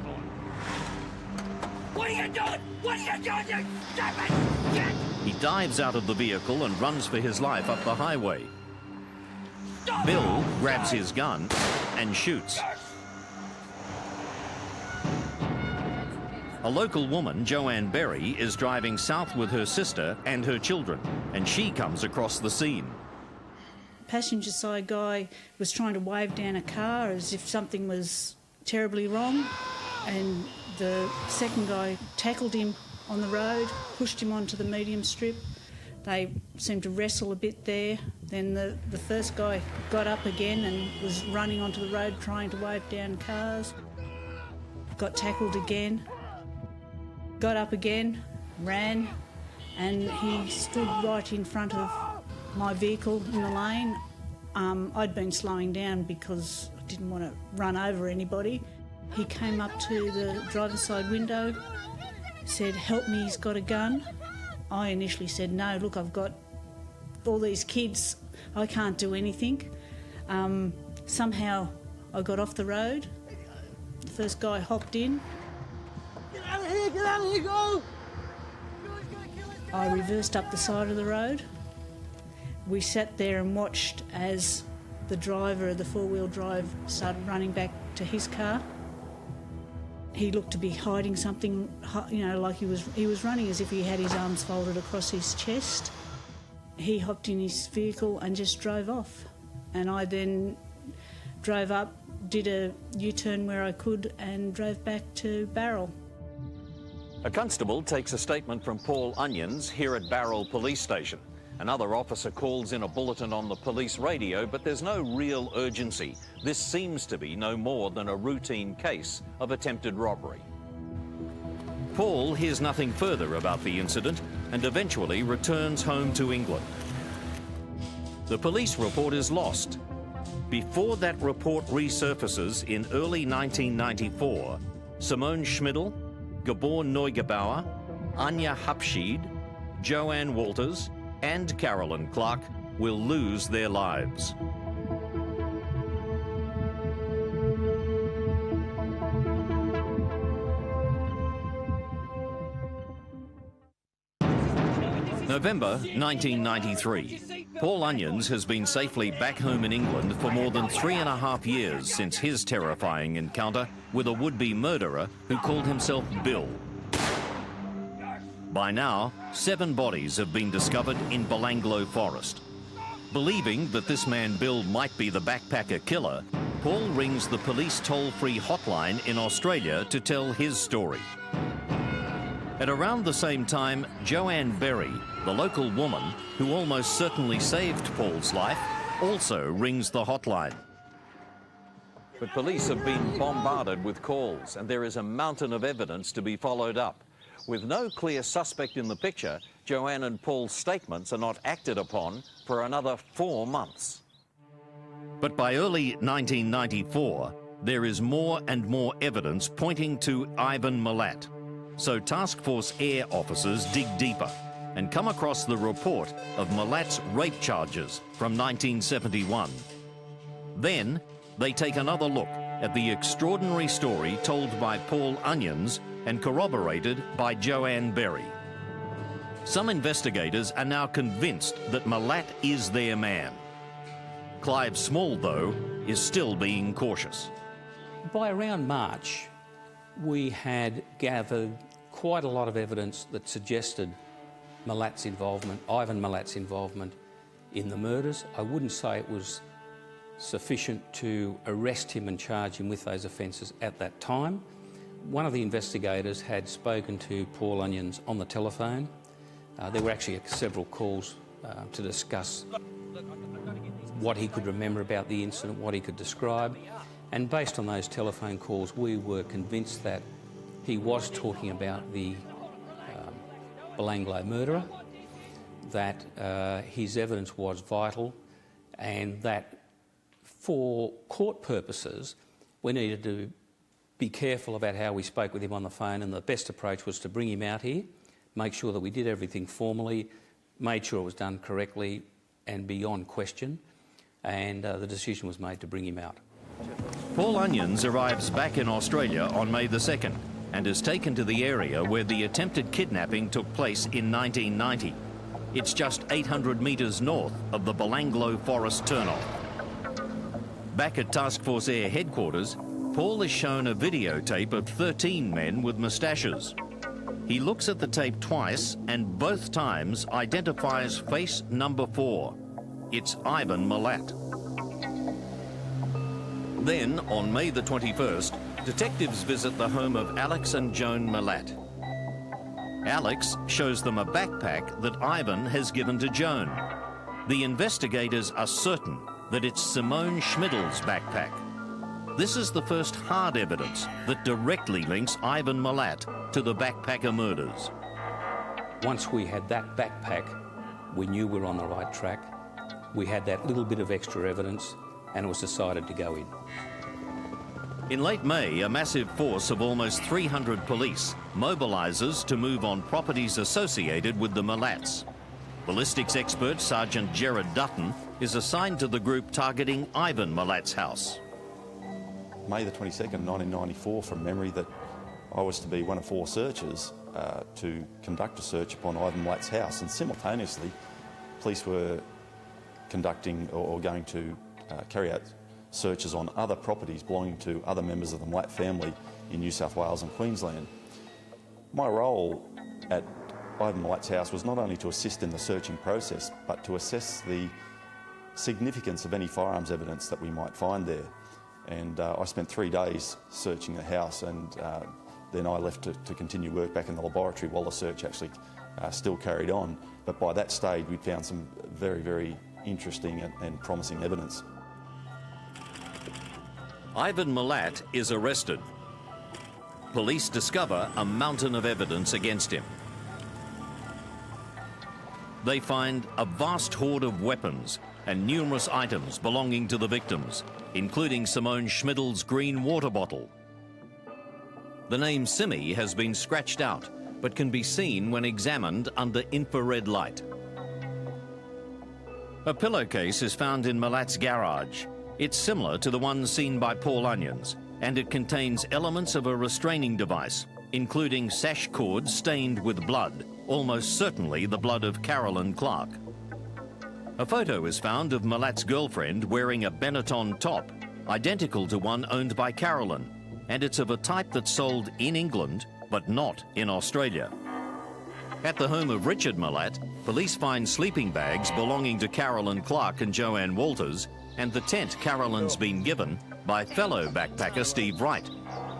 What are you doing? What are you doing, you stupid shit? He dives out of the vehicle and runs for his life up the highway. Bill grabs his gun and shoots. A local woman, Joanne Berry, is driving south with her sister and her children, and she comes across the scene. Passenger side guy was trying to wave down a car as if something was terribly wrong, and the second guy tackled him on the road, pushed him onto the medium strip. They seemed to wrestle a bit there. Then the first guy got up again and was running onto the road trying to wave down cars. Got tackled again. Got up again, ran, and he stood right in front of my vehicle in the lane. I'd been slowing down because I didn't want to run over anybody. He came up to the driver's side window, said, "Help me, he's got a gun." I initially said, "No, look, I've got all these kids, I can't do anything." Somehow I got off the road. The first guy hopped in. Get out of here, go! I reversed up the side of the road. We sat there and watched as the driver of the four-wheel drive started running back to his car. He looked to be hiding something, you know, like he was running as if he had his arms folded across his chest. He hopped in his vehicle and just drove off. And I then drove up, did a U-turn where I could and drove back to Barrel. A constable takes a statement from Paul Onions here at Barrel Police Station. Another officer calls in a bulletin on the police radio, but there's no real urgency. This seems to be no more than a routine case of attempted robbery. Paul hears nothing further about the incident and eventually returns home to England. The police report is lost. Before that report resurfaces in early 1994, Simone Schmidl, Gabor Neugebauer, Anja Hapschied, Joanne Walters and Carolyn Clark will lose their lives. November 1993. Paul Onions has been safely back home in England for more than 3.5 years since his terrifying encounter with a would-be murderer who called himself Bill. By now, 7 bodies have been discovered in Belanglo Forest. Believing that this man Bill might be the backpacker killer, Paul rings the police toll-free hotline in Australia to tell his story. At around the same time, Joanne Berry, the local woman who almost certainly saved Paul's life, also rings the hotline. But police have been bombarded with calls, and there is a mountain of evidence to be followed up. With no clear suspect in the picture, Joanne and Paul's statements are not acted upon for another 4 months. But by early 1994, there is more and more evidence pointing to Ivān Málaț. So Task Force Air officers dig deeper and come across the report of Málaț's rape charges from 1971. Then they take another look at the extraordinary story told by Paul Onions and corroborated by Joanne Berry. Some investigators are now convinced that Málaț is their man. Clive Small, though, is still being cautious. By around March, we had gathered quite a lot of evidence that suggested Málaț's involvement, Ivān Málaț's involvement in the murders. I wouldn't say it was sufficient to arrest him and charge him with those offences at that time. One of the investigators had spoken to Paul Onions on the telephone. There were actually several calls to discuss what he could remember about the incident, what he could describe. And based on those telephone calls, we were convinced that he was talking about the Belanglo murderer, that his evidence was vital, and that for court purposes we needed to be careful about how we spoke with him on the phone, and the best approach was to bring him out here, make sure that we did everything formally, made sure it was done correctly and beyond question, and the decision was made to bring him out. Paul Onions arrives back in Australia on May the 2nd and is taken to the area where the attempted kidnapping took place in 1990. It's just 800 metres north of the Belanglo forest turnoff. Back at Task Force Air headquarters, Paul is shown a videotape of 13 men with moustaches. He looks at the tape twice and both times identifies face number 4. It's Ivān Málaț. Then, on May the 21st, detectives visit the home of Alex and Joan Málaț. Alex shows them a backpack that Ivān has given to Joan. The investigators are certain that it's Simone Schmidl's backpack. This is the first hard evidence that directly links Ivān Málaț to the backpacker murders. Once we had that backpack, we knew we were on the right track. We had that little bit of extra evidence, and it was decided to go in. In late May, a massive force of almost 300 police mobilises to move on properties associated with the Málaț. Ballistics expert Sergeant Gerard Dutton is assigned to the group targeting Ivān Málaț's house. May the 22nd, 1994, from memory, that I was to be one of 4 searchers to conduct a search upon Ivān Málaț's house, and simultaneously police were conducting or going to carry out searches on other properties belonging to other members of the Málaț family in New South Wales and Queensland. My role at Ivān Málaț's house was not only to assist in the searching process, but to assess the significance of any firearms evidence that we might find there. And I spent 3 days searching the house, and then I left to continue work back in the laboratory while the search actually still carried on. But by that stage, we'd found some very, very interesting and promising evidence. Ivān Málaț is arrested. Police discover a mountain of evidence against him. They find a vast hoard of weapons and numerous items belonging to the victims, including Simone Schmidl's green water bottle. The name Simi has been scratched out, but can be seen when examined under infrared light. A pillowcase is found in Málaț's garage. It's similar to the one seen by Paul Onions, and it contains elements of a restraining device, including sash cords stained with blood, almost certainly the blood of Carolyn Clark. A photo is found of Málaț's girlfriend wearing a Benetton top, identical to one owned by Carolyn, and it's of a type that's sold in England, but not in Australia. At the home of Richard Málaț, police find sleeping bags belonging to Carolyn Clark and Joanne Walters, and the tent Carolyn's been given by fellow backpacker Steve Wright.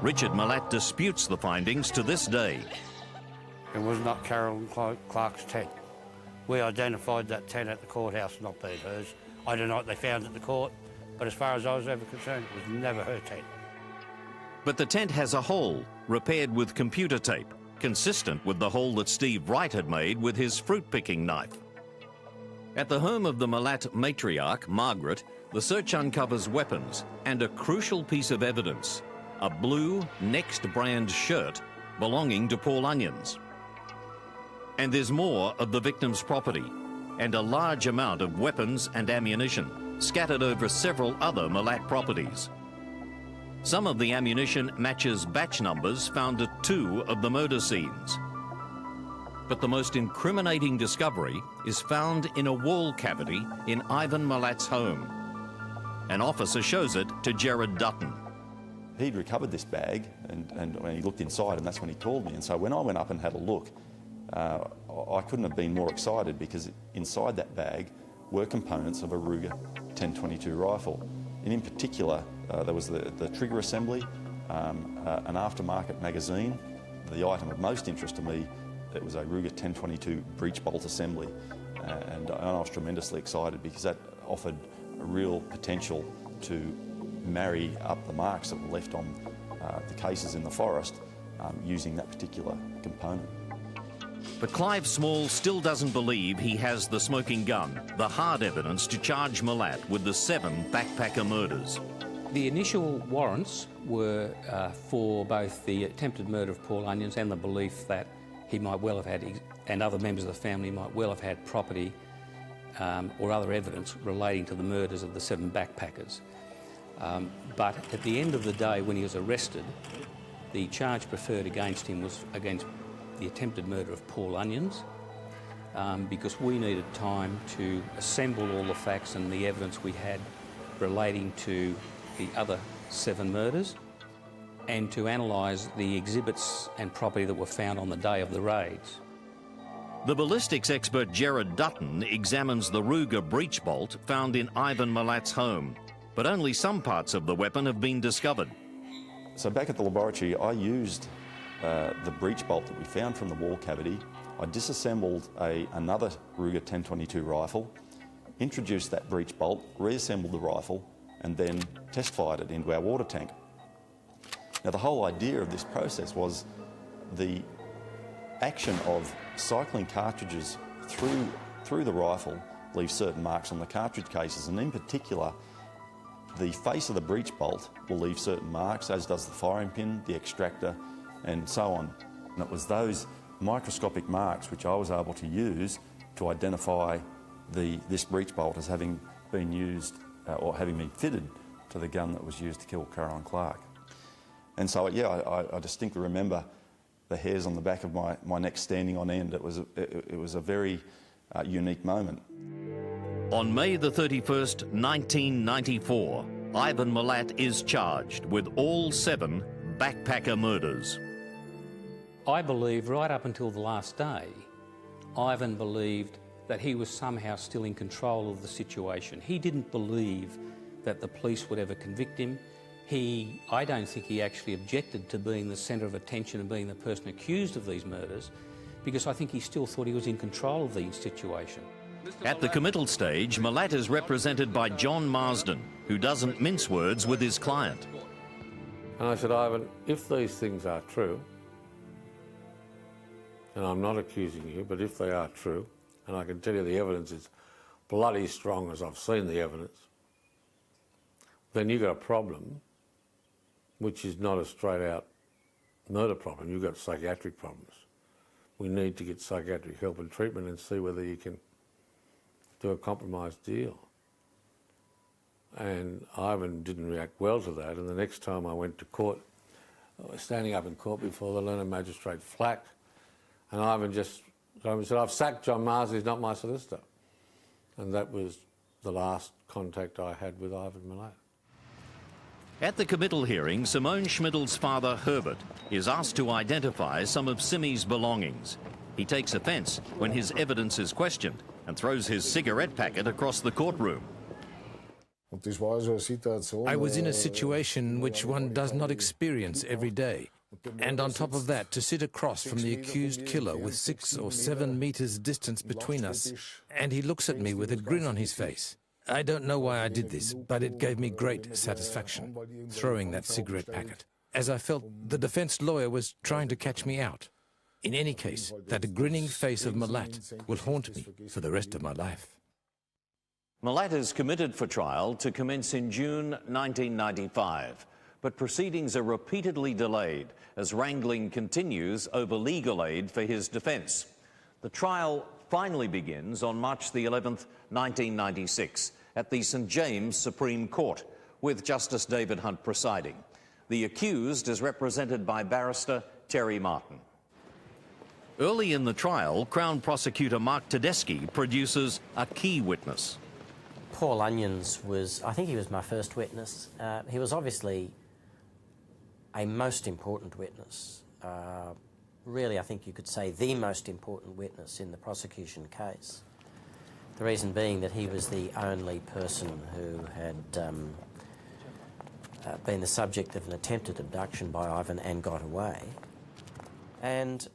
Richard Málaț disputes the findings to this day. It was not Carolyn Clark's tent. We identified that tent at the courthouse not being hers. I don't know what they found at the court, but as far as I was ever concerned, it was never her tent. But the tent has a hole, repaired with computer tape, consistent with the hole that Steve Wright had made with his fruit-picking knife. At the home of the Málaț matriarch, Margaret, the search uncovers weapons and a crucial piece of evidence, a blue Next brand shirt belonging to Paul Onions. And there's more of the victim's property, and a large amount of weapons and ammunition scattered over several other Málaț properties. Some of the ammunition matches batch numbers found at 2 of the murder scenes. But the most incriminating discovery is found in a wall cavity in Ivān Málaț's home. An officer shows it to Gerard Dutton. He'd recovered this bag, and when he looked inside, and that's when he called me. And so when I went up and had a look, I couldn't have been more excited, because inside that bag were components of a Ruger 1022 rifle. And in particular, there was the trigger assembly, an aftermarket magazine. The item of most interest to me, it was a Ruger 1022 breech bolt assembly. And I was tremendously excited, because that offered a real potential to marry up the marks that were left on the cases in the forest using that particular component. But Clive Small still doesn't believe he has the smoking gun, the hard evidence to charge Málaț with the 7 backpacker murders. The initial warrants were for both the attempted murder of Paul Onions and the belief that he might well have had, and other members of the family might well have had property or other evidence relating to the murders of the 7 backpackers. But at the end of the day, when he was arrested, the charge preferred against him was against the attempted murder of Paul Onions, because we needed time to assemble all the facts and the evidence we had relating to the other 7 murders, and to analyse the exhibits and property that were found on the day of the raids. The ballistics expert Gerard Dutton examines the Ruger breech bolt found in Ivān Málaț's home, but only some parts of the weapon have been discovered. So back at the laboratory, I used the breech bolt that we found from the wall cavity. I disassembled another Ruger 1022 rifle, introduced that breech bolt, reassembled the rifle, and then test fired it into our water tank. Now, the whole idea of this process was the action of cycling cartridges through the rifle leaves certain marks on the cartridge cases, and in particular, the face of the breech bolt will leave certain marks, as does the firing pin, the extractor, and so on. And it was those microscopic marks which I was able to use to identify this breech bolt as having been used or having been fitted to the gun that was used to kill Caroline Clark. And so, yeah, I distinctly remember the hairs on the back of my neck standing on end. It was a very unique moment. On May the 31st, 1994, Ivān Málaț is charged with all 7 backpacker murders. I believe right up until the last day, Ivān believed that he was somehow still in control of the situation. He didn't believe that the police would ever convict him. I don't think he actually objected to being the centre of attention and being the person accused of these murders, because I think he still thought he was in control of the situation. At the committal stage, Málaț is represented by John Marsden, who doesn't mince words with his client. And I said, Ivān, if these things are true, and I'm not accusing you, but if they are true, and I can tell you the evidence is bloody strong as I've seen the evidence, then you've got a problem which is not a straight-out murder problem. You've got psychiatric problems. We need to get psychiatric help and treatment and see whether you can do a compromise deal. And Ivān didn't react well to that, and the next time I went to court, I was standing up in court before the learned magistrate Flack, and Ivān just said, I've sacked John Marsden, he's not my solicitor. And that was the last contact I had with Ivān Málaț. At the committal hearing, Simone Schmidl's father, Herbert, is asked to identify some of Simi's belongings. He takes offence when his evidence is questioned and throws his cigarette packet across the courtroom. I was in a situation which one does not experience every day. And on top of that, to sit across from the accused killer with 6 or 7 meters distance between us, and he looks at me with a grin on his face. I don't know why I did this, but it gave me great satisfaction, throwing that cigarette packet, as I felt the defence lawyer was trying to catch me out. In any case, that grinning face of Málaț will haunt me for the rest of my life. Málaț is committed for trial to commence in June 1995, but proceedings are repeatedly delayed as wrangling continues over legal aid for his defence. The trial finally begins on March the 11th, 1996, at the St James Supreme Court, with Justice David Hunt presiding. The accused is represented by barrister Terry Martin. Early in the trial, Crown Prosecutor Mark Tedeschi produces a key witness. Paul Onions I think he was my first witness. He was obviously a most important witness. Really, I think you could say the most important witness in the prosecution case. The reason being that he was the only person who had been the subject of an attempted abduction by Ivān and got away. And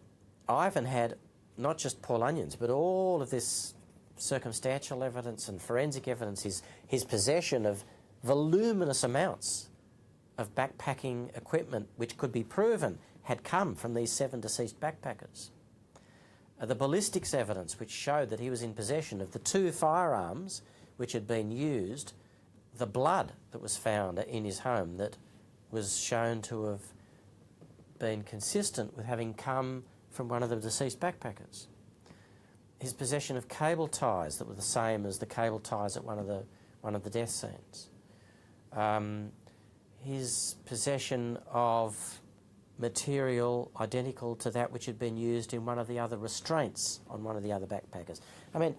Ivān had not just Paul Onions, but all of this circumstantial evidence and forensic evidence, his possession of voluminous amounts of backpacking equipment which could be proven had come from these 7 deceased backpackers. The ballistics evidence which showed that he was in possession of the 2 firearms which had been used, the blood that was found in his home that was shown to have been consistent with having come from one of the deceased backpackers. His possession of cable ties that were the same as the cable ties at one of the death scenes. His possession of material identical to that which had been used in one of the other restraints on one of the other backpackers. I mean,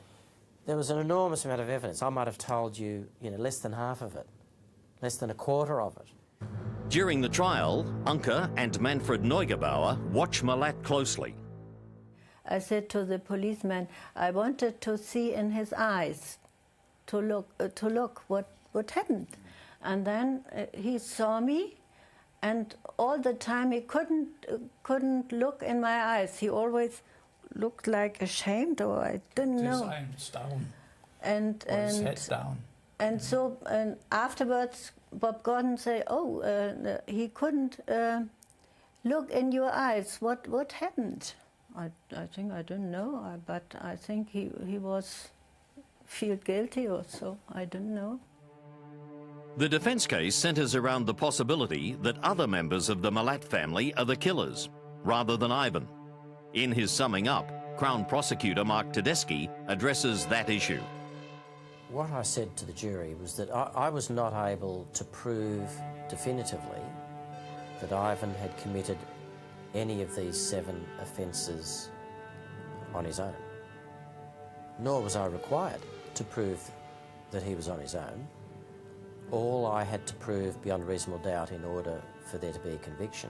there was an enormous amount of evidence. I might have told you, less than half of it, less than a quarter of it. During the trial, Anke and Manfred Neugebauer watch Málaț closely. I said to the policeman, I wanted to see in his eyes, to look what happened. And then he saw me, and all the time he couldn't look in my eyes. He always looked like ashamed, or I didn't know. His eyes down. And his head down. And so afterwards, Bob Gordon said, he couldn't look in your eyes. What happened? I think I didn't know, but I think he was feel guilty or so. I didn't know. The defence case centres around the possibility that other members of the Málaț family are the killers, rather than Ivān. In his summing up, Crown Prosecutor Mark Tedeschi addresses that issue. What I said to the jury was that I was not able to prove definitively that Ivān had committed any of these 7 offences on his own. Nor was I required to prove that he was on his own. All I had to prove beyond reasonable doubt in order for there to be a conviction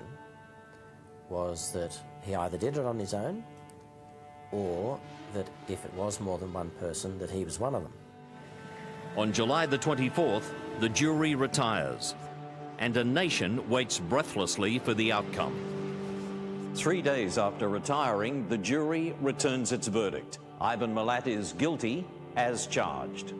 was that he either did it on his own, or that if it was more than one person, that he was one of them. On July the 24th, the jury retires, and a nation waits breathlessly for the outcome. 3 days after retiring, the jury returns its verdict. Ivān Málaț is guilty as charged.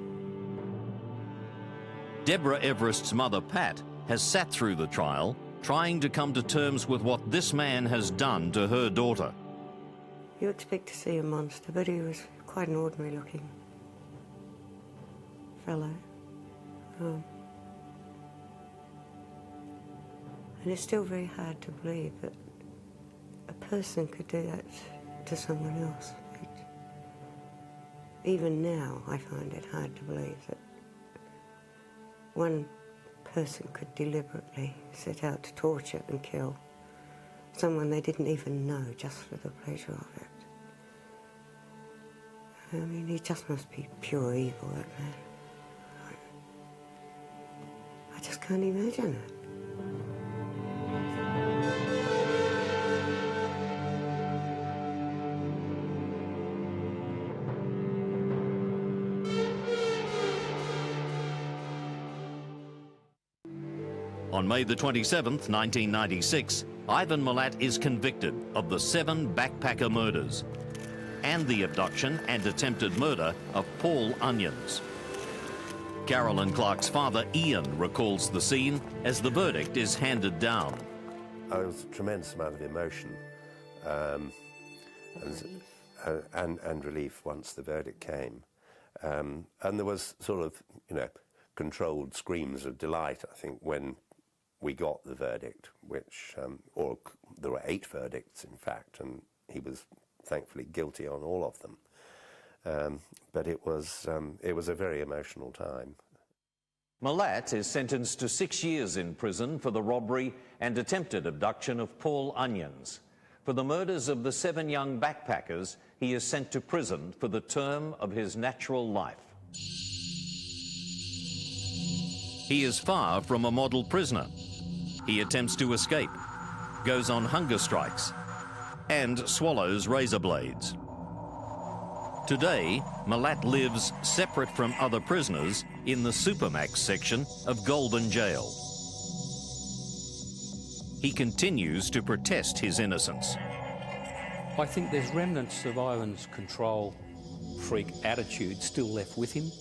Deborah Everest's mother, Pat, has sat through the trial, trying to come to terms with what this man has done to her daughter. You expect to see a monster, but he was quite an ordinary-looking fellow. And it's still very hard to believe that a person could do that to someone else. Even now, I find it hard to believe that one person could deliberately set out to torture and kill someone they didn't even know just for the pleasure of it. I mean, he just must be pure evil, that man. I just can't imagine it. On May the 27th, 1996, Ivān Málaț is convicted of the 7 backpacker murders and the abduction and attempted murder of Paul Onions. Carolyn Clark's father, Ian, recalls the scene as the verdict is handed down. There was a tremendous amount of emotion and relief once the verdict came. And there was sort of, controlled screams of delight, I think, when we got the verdict, which, or there were 8 verdicts, in fact, and he was thankfully guilty on all of them. But it was a very emotional time. Málaț is sentenced to 6 years in prison for the robbery and attempted abduction of Paul Onions. For the murders of the 7 young backpackers, he is sent to prison for the term of his natural life. He is far from a model prisoner. He attempts to escape, goes on hunger strikes, and swallows razor blades. Today, Málaț lives separate from other prisoners in the Supermax section of Golden Jail. He continues to protest his innocence. I think there's remnants of Ivān's control freak attitude still left with him.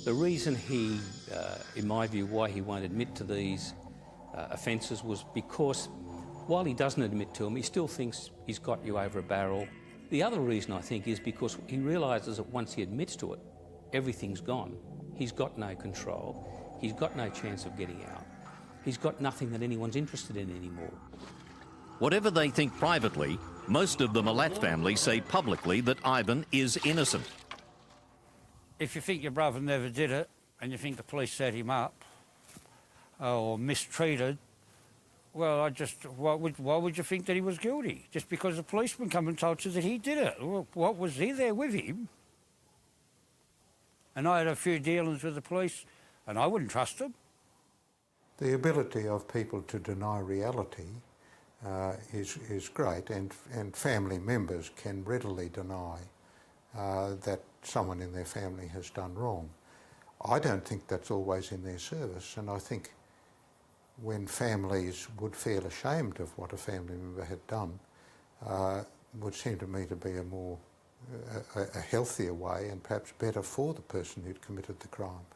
The reason he, in my view, why he won't admit to these offences was because While he doesn't admit to them, he still thinks he's got you over a barrel. The other reason, I think, is because he realises that once he admits to it, everything's gone. He's got no control. He's got no chance of getting out. He's got nothing that anyone's interested in anymore. Whatever they think privately, most of the Málaț family say publicly that Ivān is innocent. If you think your brother never did it, and you think the police set him up, or mistreated, well, why would you think that he was guilty? Just because the policeman come and told you that he did it. Well, what, was he there with him? And I had a few dealings with the police, and I wouldn't trust them. The ability of people to deny reality is great, and family members can readily deny that someone in their family has done wrong. I don't think that's always in their service, and I think when families would feel ashamed of what a family member had done, would seem to me to be a healthier way and perhaps better for the person who'd committed the crime.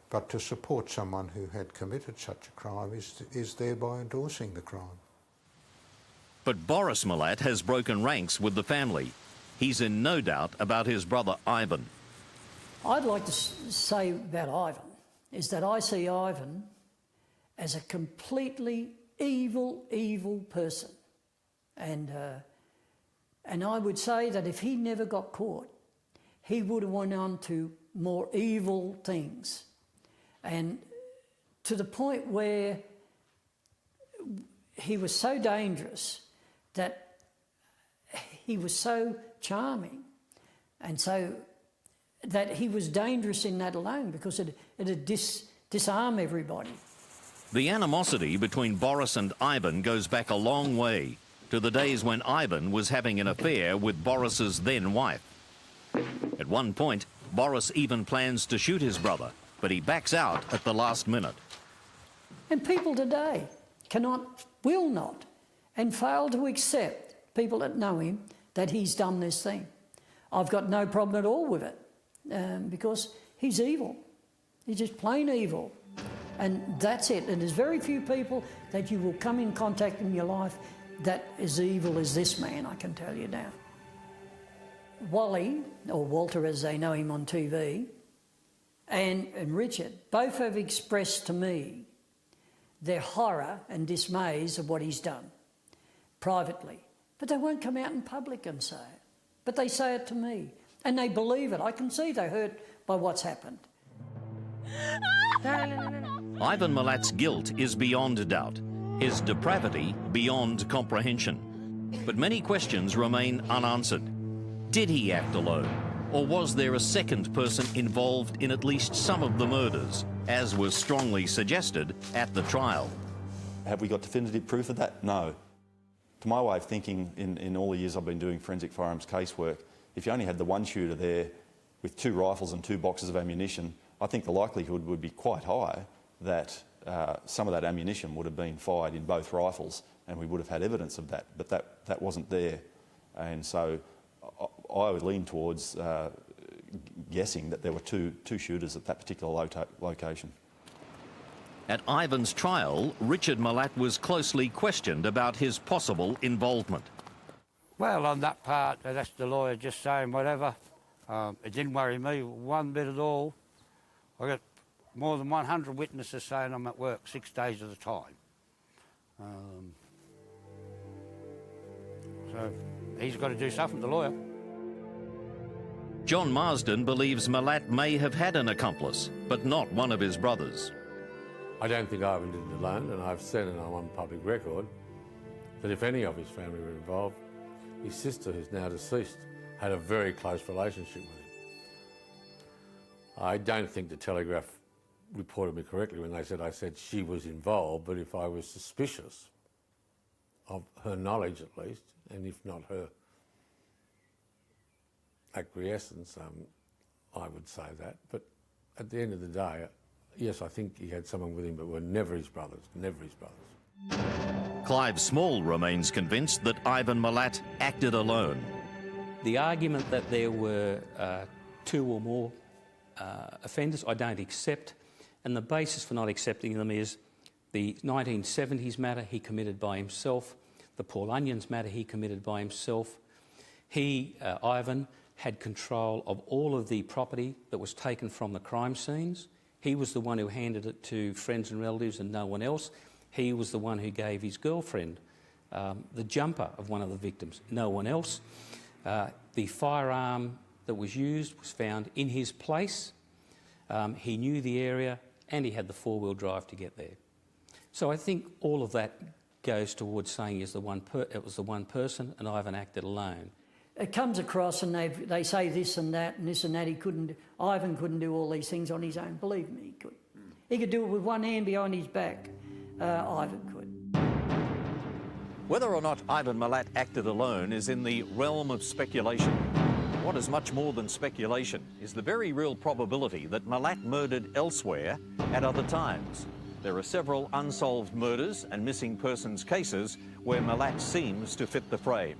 But to support someone who had committed such a crime is thereby endorsing the crime. But Boris Málaț has broken ranks with the family. He's in no doubt about his brother Ivān. I'd like to say about Ivān is that I see Ivān as a completely evil person. And I would say that if he never got caught, he would have went on to more evil things. And to the point where he was so dangerous that he was so charming and so that he was dangerous in that alone because it'd disarm everybody. The animosity between Boris and Ivān goes back a long way, to the days when Ivān was having an affair with Boris's then wife. At one point, Boris even plans to shoot his brother, but he backs out at the last minute. And people today cannot, will not, and fail to accept, people that know him, that he's done this thing. I've got no problem at all with it, because he's evil. He's just plain evil. And that's it. And there's very few people that you will come in contact in your life that is evil as this man, I can tell you now. Wally, or Walter as they know him on TV, and Richard, both have expressed to me their horror and dismays of what he's done, privately. But they won't come out in public and say it. But they say it to me, and they believe it. I can see they're hurt by what's happened. Ivān Málaț's guilt is beyond doubt, his depravity beyond comprehension. But many questions remain unanswered. Did he act alone? Or was there a second person involved in at least some of the murders, as was strongly suggested at the trial? Have we got definitive proof of that? No. To my way of thinking, in all the years I've been doing forensic firearms casework, if you only had the one shooter there with 2 rifles and 2 boxes of ammunition, I think the likelihood would be quite high that some of that ammunition would have been fired in both rifles, and we would have had evidence of that, but that wasn't there. And so I would lean towards guessing that there were two shooters at that particular location. At Ivān's trial, Richard Málaț was closely questioned about his possible involvement. Well, on that part, that's the lawyer just saying whatever. It didn't worry me one bit at all. I got more than 100 witnesses saying I'm at work 6 days at a time. So he's got to do something, the lawyer. John Marsden believes Málaț may have had an accomplice, but not one of his brothers. I don't think Ivān did it alone, and I've said, and I'm on public record, that if any of his family were involved, his sister, who's now deceased, had a very close relationship with him. I don't think the Telegraph reported me correctly when they said I said she was involved, but if I was suspicious of her knowledge at least, and if not her acquiescence, I would say that. But at the end of the day, yes, I think he had someone with him, but were never his brothers, never his brothers. Clive Small remains convinced that Ivān Málaț acted alone. The argument that there were 2 or more offenders, I don't accept, and the basis for not accepting them is the 1970s matter he committed by himself, The Paul Onions matter he committed by himself. He, Ivān, had control of all of the property that was taken from the crime scenes. He was the one who handed it to friends and relatives and no one else. He was the one who gave his girlfriend the jumper of one of the victims, no one else. The firearm that was used was found in his place. He knew the area and he had the four-wheel drive to get there. So I think all of that goes towards saying it was the one person and Ivān acted alone. It comes across and they say this and that and this and that. Ivān couldn't do all these things on his own. Believe me, he could. He could do it with one hand behind his back. Ivān could. Whether or not Ivān Málaț acted alone is in the realm of speculation. What is much more than speculation is the very real probability that Málaț murdered elsewhere at other times. There are several unsolved murders and missing persons cases where Málaț seems to fit the frame.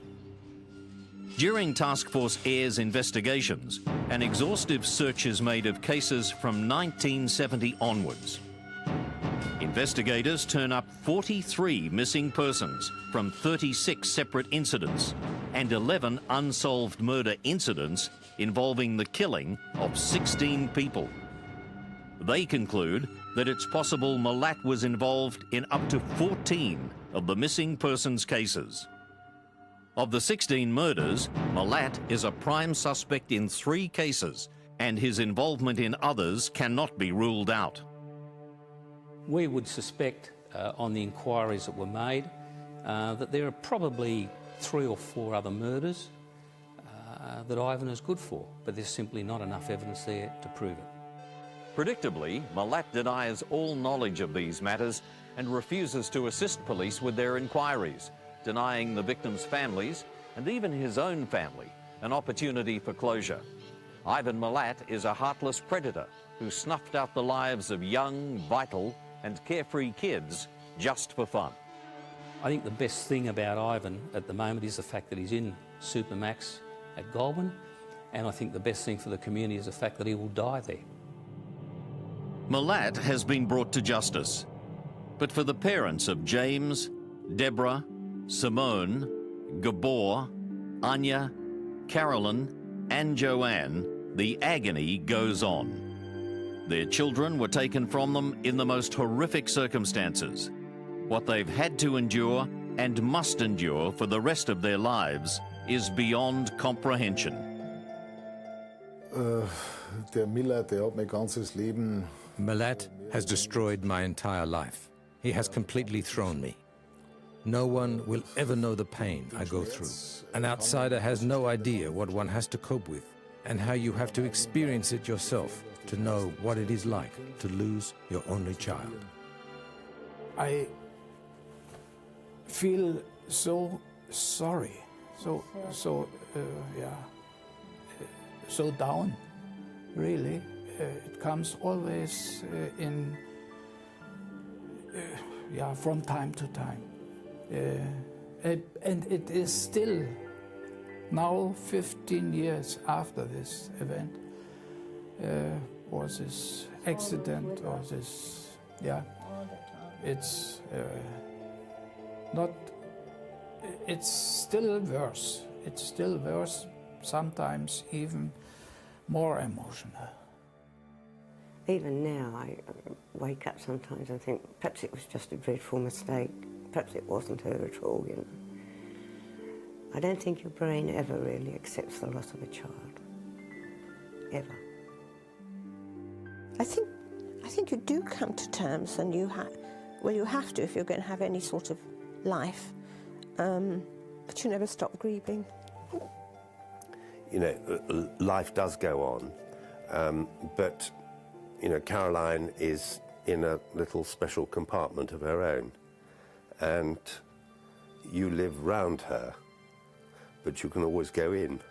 During Task Force Air's investigations, an exhaustive search is made of cases from 1970 onwards. Investigators turn up 43 missing persons from 36 separate incidents and 11 unsolved murder incidents involving the killing of 16 people. They conclude that it's possible Málaț was involved in up to 14 of the missing persons cases. Of the 16 murders, Málaț is a prime suspect in 3 cases, and his involvement in others cannot be ruled out. We would suspect, on the inquiries that were made, that there are probably 3 or 4 other murders that Ivān is good for, but there's simply not enough evidence there to prove it. Predictably, Málaț denies all knowledge of these matters and refuses to assist police with their inquiries, denying the victims' families, and even his own family, an opportunity for closure. Ivān Málaț is a heartless predator who snuffed out the lives of young, vital, and carefree kids just for fun. I think the best thing about Ivān at the moment is the fact that he's in Supermax at Goulburn, and I think the best thing for the community is the fact that he will die there. Málaț has been brought to justice, but for the parents of James, Deborah, Simone, Gabor, Anya, Carolyn, and Joanne, the agony goes on. Their children were taken from them in the most horrific circumstances. What they've had to endure and must endure for the rest of their lives is beyond comprehension. Málaț has destroyed my entire life. He has completely thrown me. No one will ever know the pain I go through. An outsider has no idea what one has to cope with and how you have to experience it yourself to know what it is like to lose your only child. I feel so sorry, so down, really. It comes always from time to time. And it is still now 15 years after this event, or this accident, or this, it's not, it's still worse. It's still worse, sometimes even more emotional. Even now, I wake up sometimes and think, perhaps it was just a dreadful mistake. Perhaps it wasn't her at all, you know. I don't think your brain ever really accepts the loss of a child. Ever. I think you do come to terms, and you have to if you're going to have any sort of life, but you never stop grieving. You know, life does go on, but, you know, Caroline is in a little special compartment of her own, and you live round her, but you can always go in.